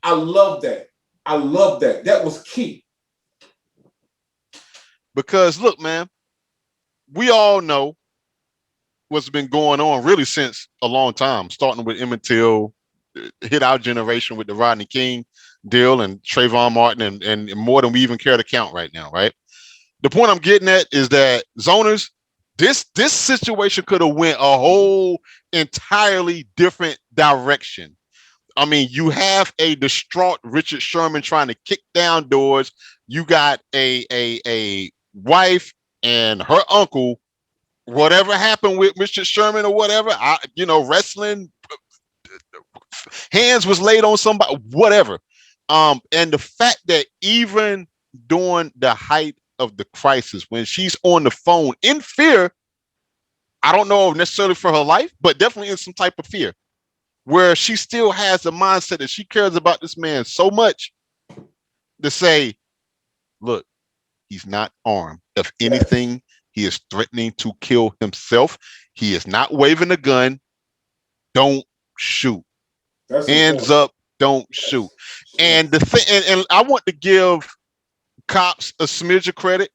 I love that. I love that. That was key. Because look, man, we all know what's been going on really since a long time, starting with Emmett Till, hit our generation with the Rodney King deal and Trayvon Martin and more than we even care to count right now, right? The point I'm getting at is that zoners, this situation could have went a whole entirely different direction. I mean, you have a distraught Richard Sherman trying to kick down doors. You got a wife and her uncle. Whatever happened with Richard Sherman or whatever, wrestling hands was laid on somebody, whatever. And the fact that even during the height of the crisis, when she's on the phone in fear, I don't know necessarily for her life, but definitely in some type of fear, where she still has the mindset that she cares about this man so much to say, look, he's not armed. If anything, he is threatening to kill himself. He is not waving a gun. Don't shoot. That's Hands important. up, don't shoot. And the thing, and I want to give cops a smidge of credit.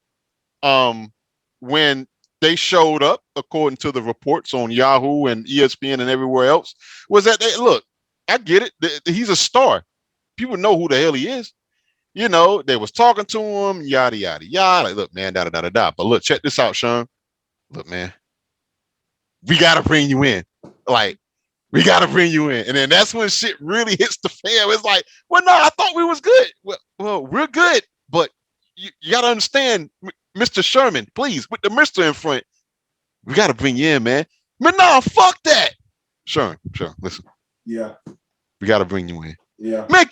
When they showed up, according to the reports on Yahoo and ESPN and everywhere else, was that look, I get it. He's a star. People know who the hell he is. They was talking to him, yada, yada, yada. Like, look, man, da, da, da, da, da. But look, check this out, Sean. Look, man, we got to bring you in. Like, we got to bring you in. And then that's when shit really hits the fan. It's like, well, no, I thought we was good. Well, we're good. But you got to understand, Mr. Sherman, please, with the Mr. in front, we got to bring you in, man. Man, no, fuck that. Sherman, listen. Yeah. We got to bring you in. Yeah. Man,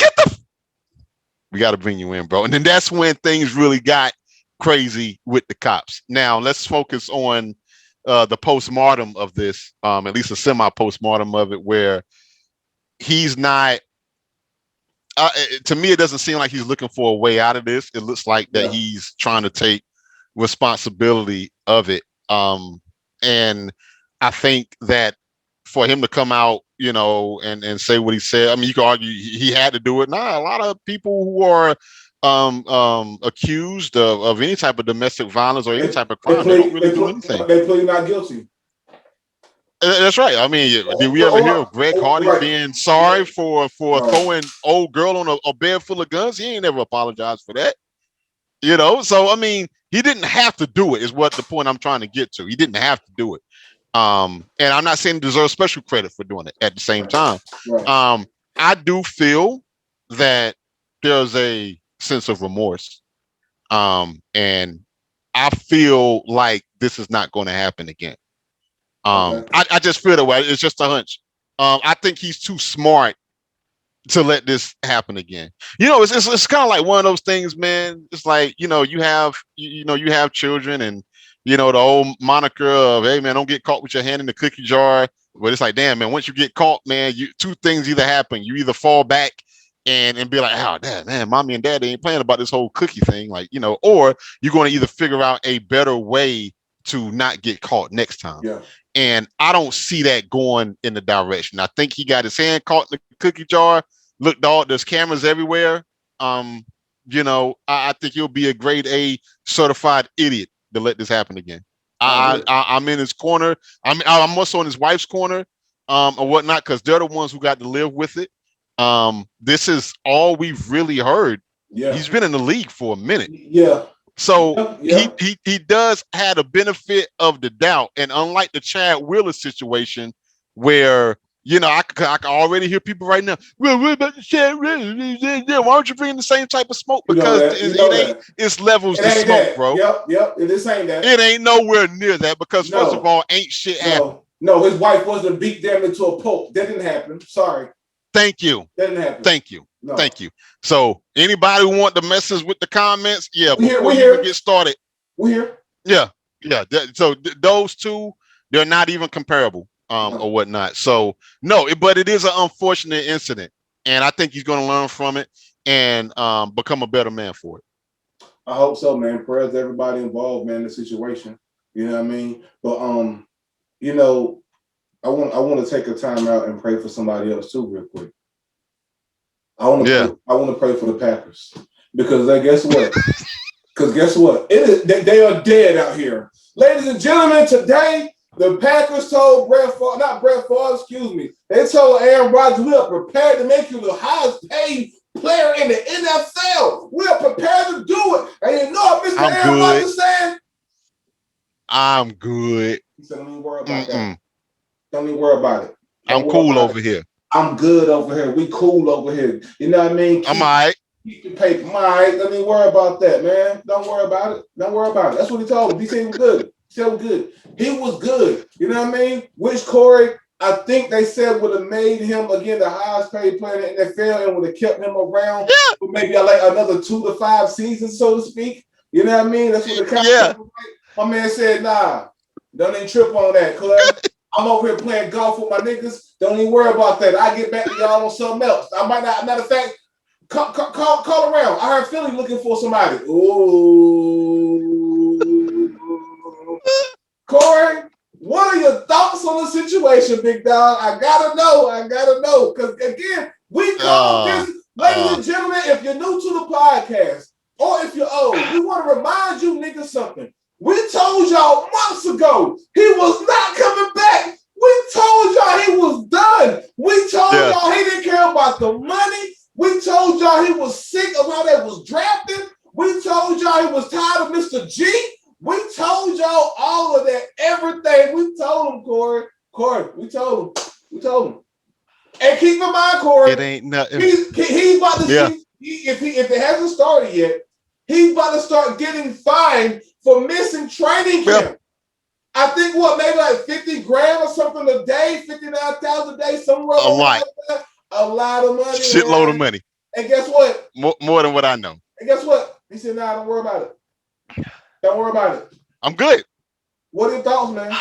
we got to bring you in, bro. And then that's when things really got crazy with the cops. Now, let's focus on the postmortem of this, at least a semi-postmortem of it, where he's not, to me, it doesn't seem like he's looking for a way out of this. It looks like that he's trying to take responsibility of it. And I think that for him to come out, and say what he said, I mean, you could argue he had to do it. Nah, a lot of people who are accused of any type of domestic violence or any type of crime, they don't really do anything. They plead not guilty. That's right. I mean, did we ever hear of Greg Hardy being sorry for throwing old girl on a bed full of guns? He ain't never apologized for that. So I mean, he didn't have to do it, is what the point I'm trying to get to. He didn't have to do it. And I'm not saying he deserves special credit for doing it at the same time. I do feel that there's a sense of remorse. And I feel like this is not going to happen again. I just feel that way. It's just a hunch. I think he's too smart to let this happen again. It's kind of like one of those things, man. It's like, you have children and, the old moniker of, hey, man, don't get caught with your hand in the cookie jar. But it's like, damn, man, once you get caught, man, two things either happen. You either fall back and be like, oh, damn, man, mommy and daddy ain't playing about this whole cookie thing. Like, or you're going to either figure out a better way to not get caught next time. Yeah. And I don't see that going in the direction. I think he got his hand caught in the cookie jar. Look, dog, there's cameras everywhere. I think he'll be a grade A certified idiot to let this happen again. I'm in his corner. I'm also in his wife's corner, or whatnot, because they're the ones who got to live with it. This is all we've really heard. Yeah. He's been in the league for a minute. Yeah. So he does have a benefit of the doubt. And unlike the Chad Wheeler situation, where I can already hear people right now. Well, what about the Chad Wheeler? Why don't you bring the same type of smoke? Because it's levels to smoke, bro. Yep. This ain't that. It ain't nowhere near that because first of all, ain't shit happened. No, his wife wasn't beat them into a pulp. That didn't happen. Sorry. Thank you. That didn't happen. Thank you. No. Thank you. So anybody who want to message with the comments, before we you even get started. We're here. Yeah. So those two, they're not even comparable. Or whatnot. So no, but it is an unfortunate incident, and I think he's going to learn from it. and become a better man for it. I hope so, man. Prayers to everybody involved, man, in the situation. You know what I mean? But you know, I want to take a time out and pray for somebody else too, real quick. I want to pray for the Packers because guess what? Because guess what? It is they are dead out here, ladies and gentlemen. Today, the Packers told excuse me. They told Aaron Rodgers, we are prepared to make you the highest paid player in the NFL. We are prepared to do it. And you know what Mr. Aaron Rodgers said? I'm good. He said, don't even worry about that. Don't even worry about it. I'm cool over here. I'm good over here. We cool over here. You know what I mean? I'm all right. Keep the paper. I'm all right. Don't even worry about that, man. Don't worry about it. Don't worry about it. That's what he told him. He said he was good. He said he was good. He was good. You know what I mean? Which Corey, I think they said would have made him, again, the highest paid player in the NFL and would have kept him around for maybe like another 2 to 5 seasons, so to speak. You know what I mean? That's what the contract was like. My man said, nah, don't even trip on that, cuz. I'm over here playing golf with my niggas. Don't even worry about that. I get back to y'all on something else. I might not. Matter of fact, call around. I heard Philly looking for somebody. Ooh, Corey, what are your thoughts on the situation, big dog? I gotta know. Because again, we call this, ladies and gentlemen. If you're new to the podcast, or if you're old, we want to remind you niggas something. We told y'all months ago he was not coming back. We told y'all he was done. We told y'all he didn't care about the money. We told y'all he was sick of how they was drafted. We told y'all he was tired of Mr. G. We told y'all all of that, everything. We told him, Corey. We told him. And keep in mind, Corey, it ain't nothing. He's about to see if it hasn't started yet. He's about to start getting fined for missing training camp. I think maybe like 50 grand or something a day, 59,000 a day, somewhere. A lot. Like a lot of money. Shitload of money. And guess what? More than what I know. And guess what? He said, nah, don't worry about it. Don't worry about it. I'm good. What are your thoughts, man?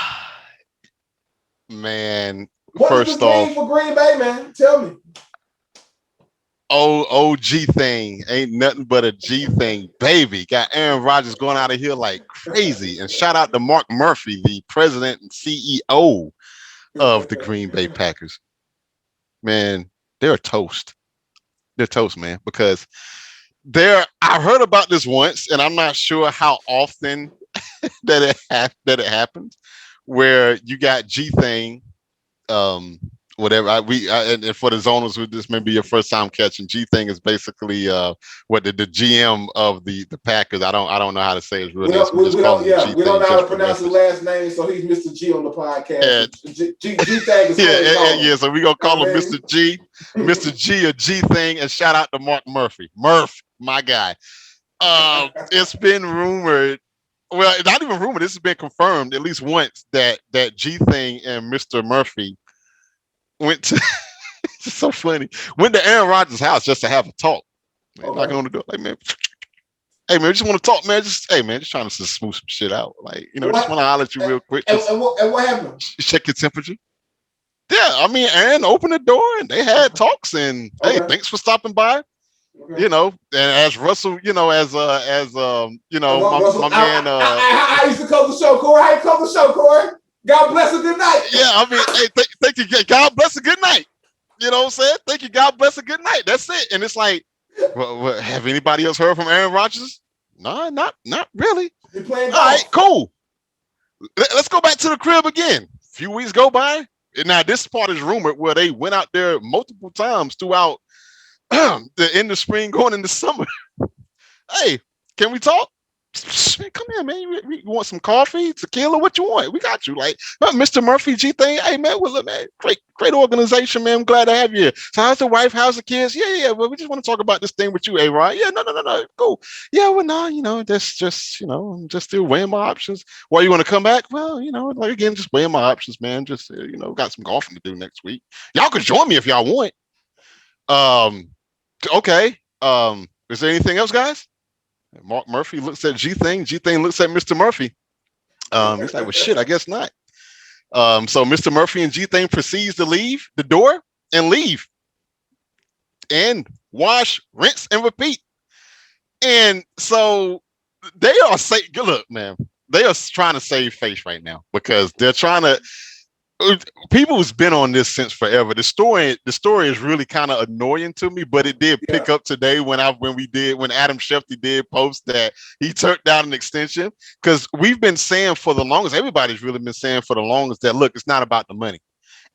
Man, what first does this mean for Green Bay, man? Tell me. G thing ain't nothing but a G thing, baby. Got Aaron Rodgers going out of here like crazy. And shout out to Mark Murphy, the president and CEO of the Green Bay Packers. Man, they're toast. They're toast, man, because I heard about this once, and I'm not sure how often that it happens, where you got G thing, whatever. And for the zoners who this may be your first time catching, G thing is basically what the GM of the Packers. I don't know how to say his real name. We don't know how to pronounce his last name, so he's Mr. G on the podcast. G thing is so we're gonna call him Mr. G, Mr. G or G thing, and shout out to Mark Murphy. Murph, my guy. It's been rumored. Well, not even rumored. This has been confirmed at least once that G thing and Mr. Murphy went to it's so funny. Went to Aaron Rodgers' house just to have a talk. Knocking on the door, like, man, hey man, just want to talk, man. Just trying to smooth some shit out. Like, just want to holler at you real quick. And what happened? Check your temperature. Yeah, I mean, Aaron opened the door and they had talks. And hey, thanks for stopping by. Okay. And as Russell, my man. I used to call the show, Corey. How you call the show, Corey? God bless a good night. Yeah, I mean, hey, thank you. God bless a good night. You know what I'm saying? Thank you. God bless a good night. That's it. And it's like, well, have anybody else heard from Aaron Rodgers? No, not really. All right, cool. Let's go back to the crib again. A few weeks go by. And now this part is rumored where they went out there multiple times throughout the end of spring, going into summer. Hey, can we talk? Man, come here, man. You want some coffee, tequila? What you want? We got you. Like, Mr. Murphy G thing. Hey, man, well, look, man, great organization, man. I'm glad to have you. So how's the wife? How's the kids? Yeah. Well, we just want to talk about this thing with you, A-Rod. Yeah, no. Cool. Yeah, well, no, that's just, I'm just still weighing my options. Why you want to come back? Well, like, again, just weighing my options, man. Just, got some golfing to do next week. Y'all can join me if y'all want. Okay. Is there anything else, guys? Mark Murphy looks at G thing. G thing looks at Mr. Murphy. He's like, well, shit, I guess not. So Mr. Murphy and G thing proceeds to leave the door and leave. and wash, rinse, and repeat. And so they are saying, look, man, they are trying to save face right now because they're trying to. People who's been on this since forever. The story is really kind of annoying to me, but it did pick up today when Adam Schefter did post that he turned down an extension because we've been saying for the longest, everybody's really been saying for the longest that look, it's not about the money,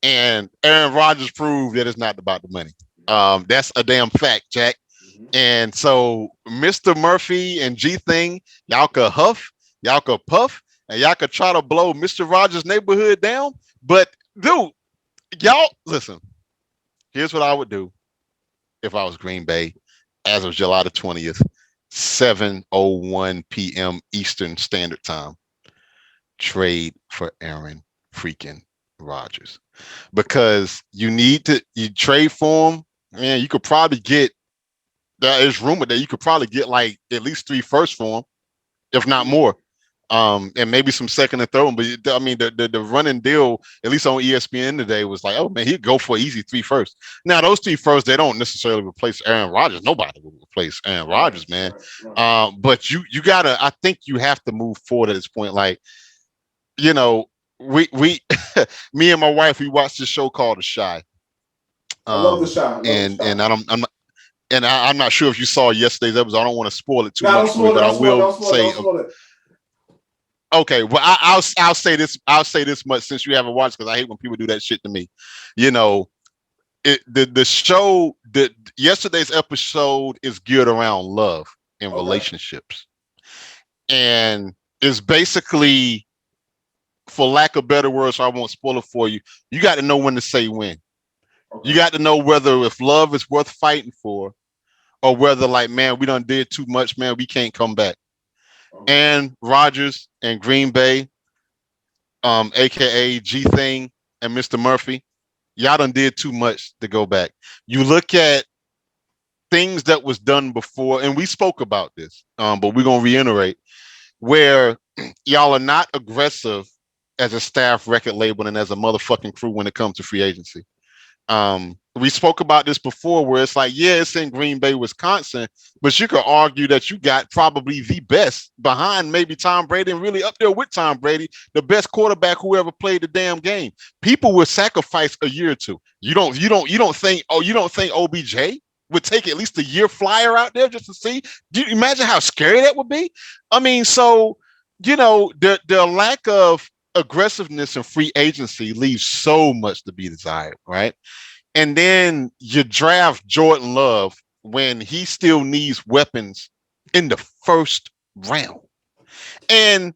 and Aaron Rodgers proved that it's not about the money. That's a damn fact, Jack. And so Mr. Murphy and G Thing, y'all could huff, y'all could puff, and y'all could try to blow Mr. Rogers' neighborhood down. But dude, y'all listen. Here's what I would do if I was Green Bay as of July the 20th, 7:01 p.m. Eastern Standard Time. Trade for Aaron freaking Rodgers. Because you trade for him, man, you could probably get it's rumored that you could probably get like at least 3 firsts for him, if not more. And maybe some second and third. But I mean, the running deal, at least on ESPN today, was like, oh man, he'd go for easy 3 firsts. Now those 3 firsts, they don't necessarily replace Aaron Rodgers. Nobody will replace Aaron Rodgers, man. But you gotta, I think you have to move forward at this point. Like, you know, we me and my wife, we watched this show called The Shy. I love The Shy. I'm not sure if you saw yesterday's episode. I don't want to spoil it too much, but I will say. Okay, well, I'll say this. I'll say this much since you haven't watched, because I hate when people do that shit to me. You know, the show, yesterday's episode is geared around love and relationships, and it's basically, for lack of better words, so I won't spoil it for you. You got to know when to say when. You got to know whether if love is worth fighting for, or whether like, man, we done did too much, man, we can't come back. And Rodgers and Green Bay, aka G Thing and Mr. Murphy, y'all done did too much to go back. You look at things that was done before, and we spoke about this, but we're gonna reiterate, where y'all are not aggressive as a staff, record label, and as a motherfucking crew when it comes to free agency. We spoke about this before, where it's like, yeah, it's in Green Bay, Wisconsin, but you could argue that you got probably the best behind maybe Tom Brady, and really up there with Tom Brady, the best quarterback who ever played the damn game. People would sacrifice a year or two. You don't think OBJ would take at least a year flyer out there just to see? Do you imagine how scary that would be? I mean, so, you know, the lack of aggressiveness in free agency leaves so much to be desired, right? And then you draft Jordan Love when he still needs weapons in the first round. And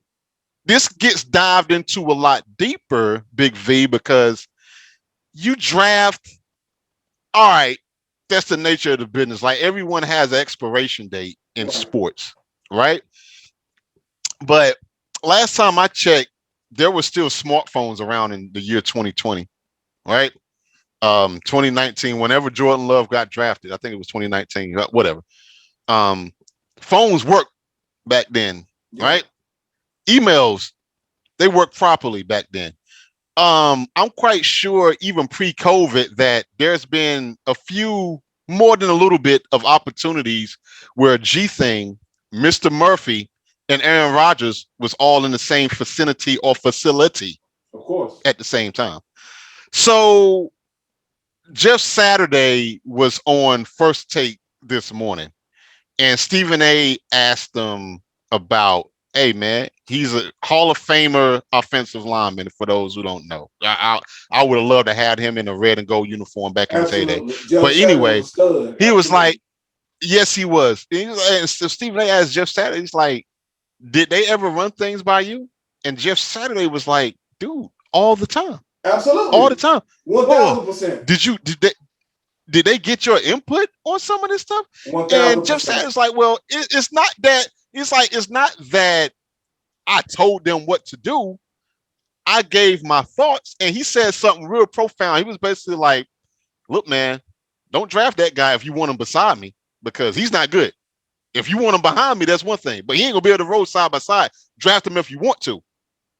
this gets dived into a lot deeper, Big V, because you draft, all right, that's the nature of the business. Like, everyone has an expiration date in sports, right? But last time I checked, there were still smartphones around in the year 2020, right? 2019, whenever Jordan Love got drafted, I think it was 2019, whatever. Phones worked back then, right? Emails, they worked properly back then. I'm quite sure even pre-COVID that there's been a few, more than a little bit, of opportunities where G Thing, Mr. Murphy, and Aaron Rodgers was all in the same vicinity or facility, of course, at the same time. So Jeff Saturday was on First Take this morning, and Stephen A. asked him about, hey man, he's a Hall of Famer offensive lineman, for those who don't know. I would have loved to have him in a red and gold uniform back in his heyday. But anyway, he was like, yes, he was. And so Stephen A. asked Jeff Saturday, he's like, did they ever run things by you? And Jeff Saturday was like, dude, all the time. Absolutely. All the time. 1,000%. Did they get your input on some of this stuff? 1,000%. And Jeff Saturday's like, well, it's not that. It's not that I told them what to do. I gave my thoughts, and he said something real profound. He was basically like, look, man, don't draft that guy if you want him beside me, because he's not good. If you want him behind me, that's one thing, but he ain't gonna be able to roll side by side. Draft him if you want to,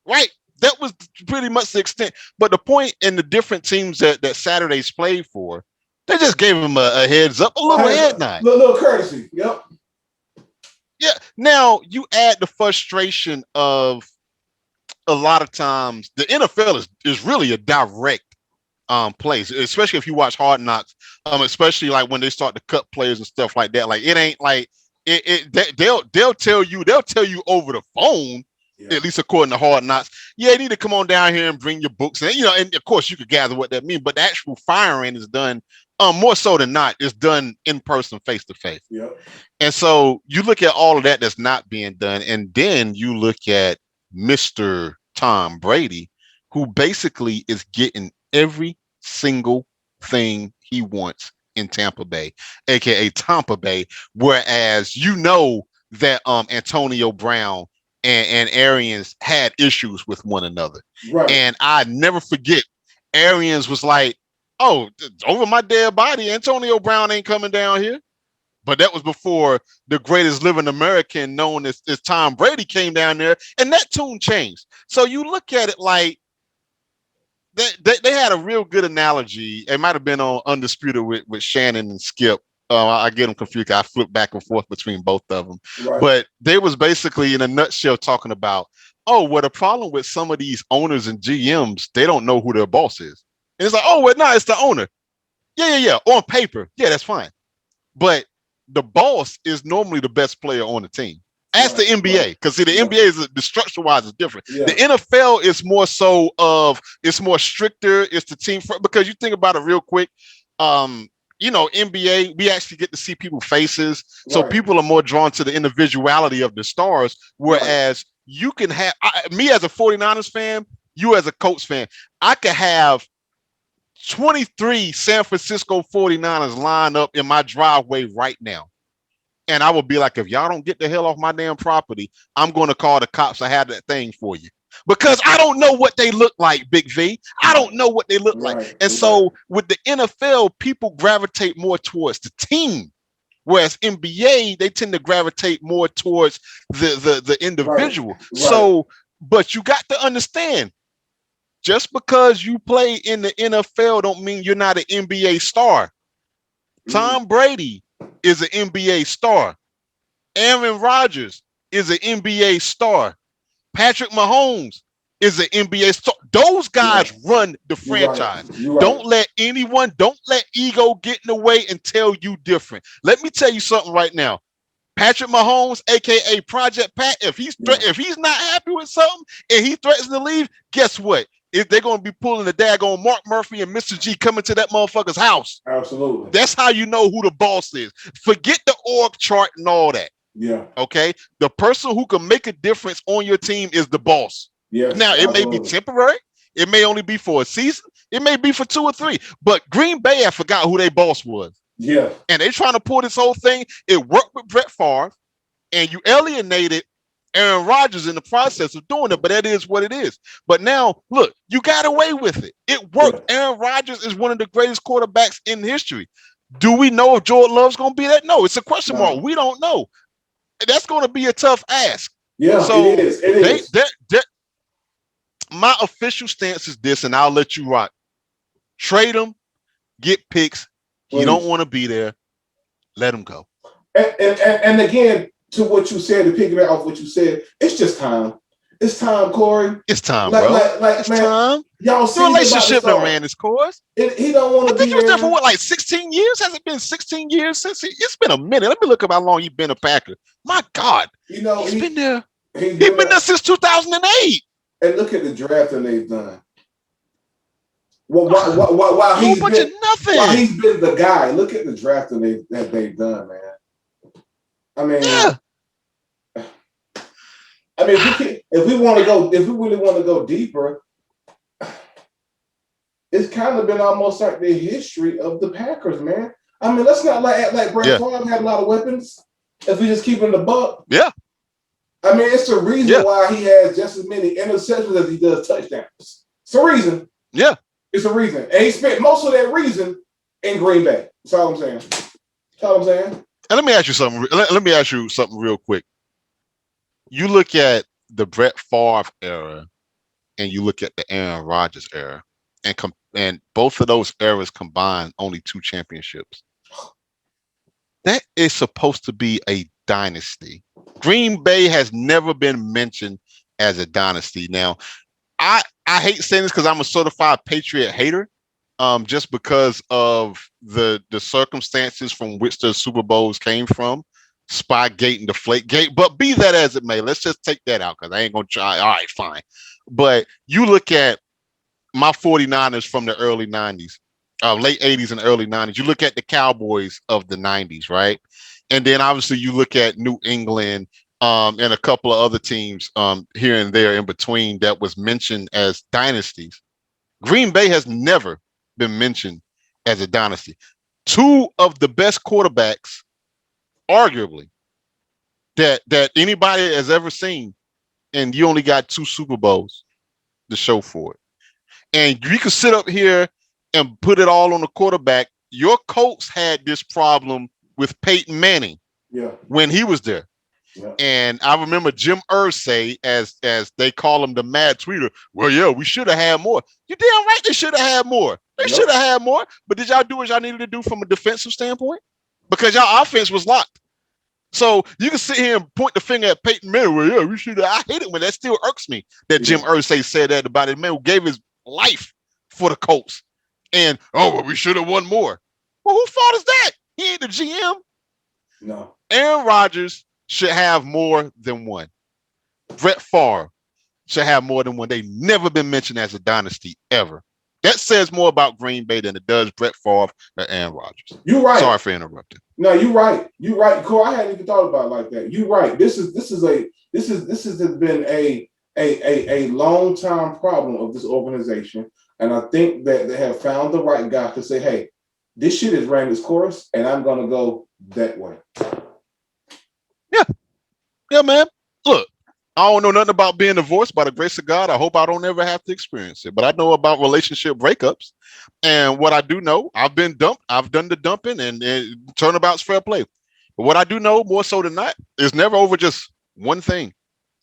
right? That was pretty much the extent. But the point in the different teams that Saturdays played for, They just gave him a heads up, a little head nod. Little courtesy. Yep. Yeah. Now you add the frustration of a lot of times the NFL is really a direct place, especially if you watch Hard Knocks, especially like when they start to cut players and stuff like that. Like it ain't like they'll tell you over the phone, at least according to Hard Knocks. Yeah, you need to come on down here and bring your books, and and of course you could gather what that means. But the actual firing is done more so than not. It's done in person, face to face. Yep. And so you look at all of that that's not being done, and then you look at Mr. Tom Brady, who basically is getting every single thing he wants in Tampa Bay, aka Tampa Bay, whereas that Antonio Brown and Arians had issues with one another. Right. And I never forget, Arians was like, "Oh, over my dead body, Antonio Brown ain't coming down here." But that was before the greatest living American known as Tom Brady came down there, and that tune changed. So you look at it like they had a real good analogy. It might have been on Undisputed with Shannon and Skip. I get them confused. I flip back and forth between both of them. Right. But they was basically in a nutshell talking about, the problem with some of these owners and GMs, they don't know who their boss is. And it's like, it's the owner. Yeah. On paper, yeah, that's fine. But the boss is normally the best player on the team. As the NBA, because the NBA is the structure-wise is different. Yeah. The NFL is more so it's more stricter. It's the team because you think about it real quick. NBA, we actually get to see people's faces, so people are more drawn to the individuality of the stars. Whereas you can have me as a 49ers fan, you as a Colts fan, I could have 23 San Francisco 49ers line up in my driveway right now. And I would be like, if y'all don't get the hell off my damn property, I'm going to call the cops. I have that thing for you. Because I don't know what they look like, Big V. I don't know what they look like. And so with the NFL, people gravitate more towards the team. Whereas NBA, they tend to gravitate more towards the individual. So, but you got to understand, just because you play in the NFL don't mean you're not an NBA star. Tom Brady is an NBA star. Aaron Rodgers is an NBA star. Patrick Mahomes is an NBA star. Those guys run the franchise. You're right. Don't let ego get in the way and tell you different. Let me tell you something right now. Patrick Mahomes, aka Project Pat, if he's not happy with something and he threatens to leave, guess what? If they're going to be pulling the daggone Mark Murphy and Mr. G coming to that motherfucker's house. Absolutely. That's how you know who the boss is. Forget the org chart and all that. Yeah. Okay. The person who can make a difference on your team is the boss. Yeah. Now, it may be temporary. It may only be for a season. It may be for 2 or 3. But Green Bay, I forgot who their boss was. Yeah. And they're trying to pull this whole thing. It worked with Brett Favre, and you alienated Aaron Rodgers in the process of doing it, but that is what it is. But now, look, you got away with it. It worked. Yeah. Aaron Rodgers is one of the greatest quarterbacks in history. Do we know if Jordan Love's going to be that? No, it's a question mark. We don't know. That's going to be a tough ask. Yeah, so it is. My official stance is this, and I'll let you rock. Trade him, get picks. Please. You don't want to be there. Let him go. And again, to what you said, to piggyback off what you said, it's just time. It's time, Corey. It's time, bro. It's man, time. Y'all see the relationship that ran its course. He don't want to be. I think he was there for what, like 16 years? Has it been 16 years since it's been a minute? Let me look up how long he's been a Packer. My God, he's been there. He's been there since 2008. And look at the draft that they've done. Well, while he's been nothing. While he's been the guy, look at the draft that they've done, man. I mean, if we really want to go deeper, it's kind of been almost like the history of the Packers, man. I mean, let's not act like Brett Favre had a lot of weapons. If we just keep it in the buck, I mean, it's the reason why he has just as many interceptions as he does touchdowns. It's a reason. Yeah, it's a reason, and he spent most of that reason in Green Bay. That's all I'm saying. And let me ask you something. Let me ask you something real quick. You look at the Brett Favre era, and you look at the Aaron Rodgers era, and and both of those eras combined only 2 championships. That is supposed to be a dynasty. Green Bay has never been mentioned as a dynasty. Now, I hate saying this because I'm a certified Patriot hater, just because of the circumstances from which the Super Bowls came from, Spygate and Deflategate. But be that as it may, let's just take that out because I ain't gonna try. All right, fine. But you look at my 49ers from the early 90s, late 80s and early 90s. You look at the Cowboys of the 90s, right? And then obviously you look at New England, and a couple of other teams here and there in between that was mentioned as dynasties. Green Bay has never been mentioned as a dynasty. 2 of the best quarterbacks, arguably, that anybody has ever seen, and you only got 2 Super Bowls to show for it. And you can sit up here and put it all on the quarterback. Your Colts had this problem with Peyton Manning when he was there. Yeah. And I remember Jim Irsay, as they call him, the mad tweeter. Well, yeah, we should have had more. You're damn right they should have had more. They should have had more. But did y'all do what y'all needed to do from a defensive standpoint? Because y'all offense was locked. So you can sit here and point the finger at Peyton Manning. Well, yeah, we should have. I hate it when that still irks me that Jim Irsay said that about it. Man who gave his life for the Colts. And, well, we should have won more. Well, whose fault is that? He ain't the GM. No. Aaron Rodgers should have more than one. Brett Favre should have more than one. They've never been mentioned as a dynasty ever. That says more about Green Bay than it does Brett Favre or Aaron Rodgers. You're right. Sorry for interrupting. No, you're right. You're right, Corey. I hadn't even thought about it like that. You're right. This has been a long time problem of this organization, and I think that they have found the right guy to say, "Hey, this shit has ran its course, and I'm gonna go that way." Yeah, man. Look, I don't know nothing about being divorced. By the grace of God, I hope I don't ever have to experience it. But I know about relationship breakups. And what I do know, I've been dumped. I've done the dumping, and turnabout's fair play. But what I do know, more so than not, is never over just one thing.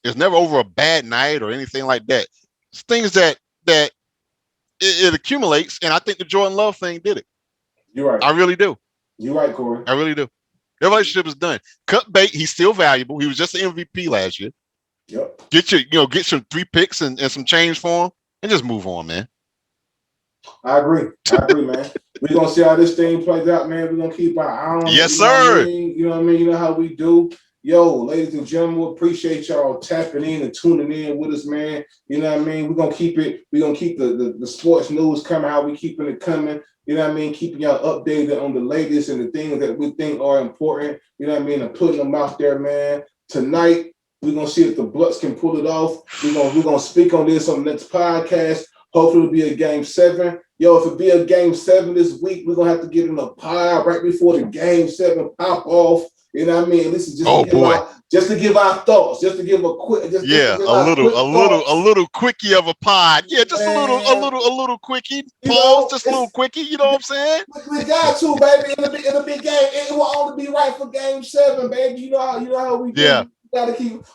It's never over a bad night or anything like that. It's things that it accumulates. And I think the Jordan Love thing did it. You're right. I really do. You're right, Corey. I really do. Their relationship is done. Cut bait. He's still valuable. He was just an MVP last year. Yep. Get some 3 picks and some change for him, and just move on, man. I agree, man. We're gonna see how this thing plays out, man. We're gonna keep our eye on it. Yes, sir. You know what I mean? You know how we do. Yo, ladies and gentlemen, we appreciate y'all tapping in and tuning in with us, man. You know what I mean? We're gonna keep it. We're gonna keep the sports news coming. How we keeping it coming? You know what I mean? Keeping y'all updated on the latest and the things that we think are important. You know what I mean? And putting them out there, man. Tonight, we're gonna see if the Bucks can pull it off. We're gonna speak on this on the next podcast. Hopefully it'll be a game 7. Yo, if it be a game 7 this week, we're gonna have to get in a pod right before the game 7 pop off. You know what I mean? This is just to give our thoughts, just to give a quick, a little quickie of a pod. Yeah, just a little quickie. Pause, just a little quickie. You know what I'm saying? We got to, baby. It'll be game. It will only be right for game 7, baby. You know how we do. Yeah.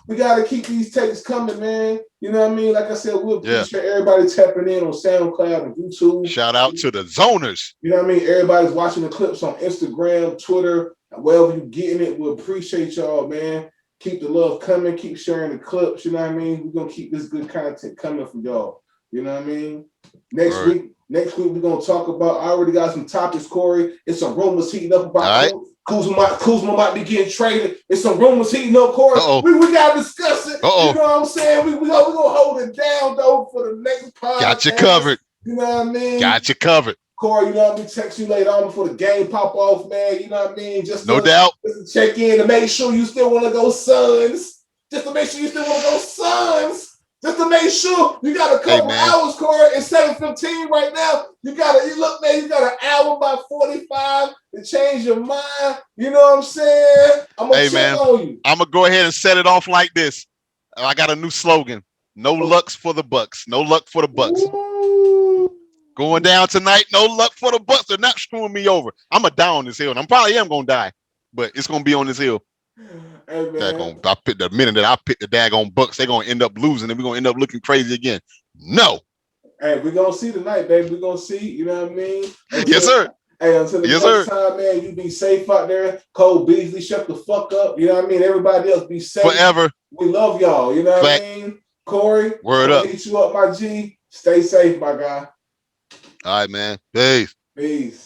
We gotta keep these takes coming, man. You know what I mean? Like I said, we appreciate everybody tapping in on SoundCloud and YouTube. Shout out to the zoners. You know what I mean? Everybody's watching the clips on Instagram, Twitter, wherever you're getting it. We appreciate y'all, man. Keep the love coming. Keep sharing the clips. You know what I mean? We're gonna keep this good content coming for y'all. You know what I mean? Next week, we're gonna talk about. I already got some topics, Corey. It's some rumors heating up about Kuzma might be getting traded. It's some rumors heating up, Corey. We gotta discuss it. You know what I'm saying? We gonna hold it down though for the next podcast. Got you covered. You know what I mean? Got you covered. Corey, you know what I mean? Text you later on before the game pop off, man. You know what I mean? Just no doubt. Just to check in to make sure you still want to go Suns. Just to make sure you still want to go Suns. Just to make sure you got a couple hours, Corey. It's 7:15 right now. You got an hour by 45 to change your mind. You know what I'm saying? I'm gonna check on you. I'm gonna go ahead and set it off like this. I got a new slogan. No lucks for the Bucks. No luck for the Bucks. Ooh. Going down tonight. No luck for the Bucks. They're not screwing me over. I'm gonna die on this hill. And I probably am gonna die, but it's gonna be on this hill. Hey, man. The minute that I pick the daggone Bucks, they're gonna end up losing and we're gonna end up looking crazy again. No. Hey, we're gonna see tonight, baby. We're gonna see, you know what I mean? Yes, sir. Hey, until the Yes, next sir. time, man, you be safe out there. Cole Beasley, shut the fuck up. You know what I mean? Everybody else be safe. Forever. We love y'all. You know what Fact. I mean? Corey, Word I'm up. gonna hit you up, my G. Stay safe, my guy. All right, man. Peace. Peace.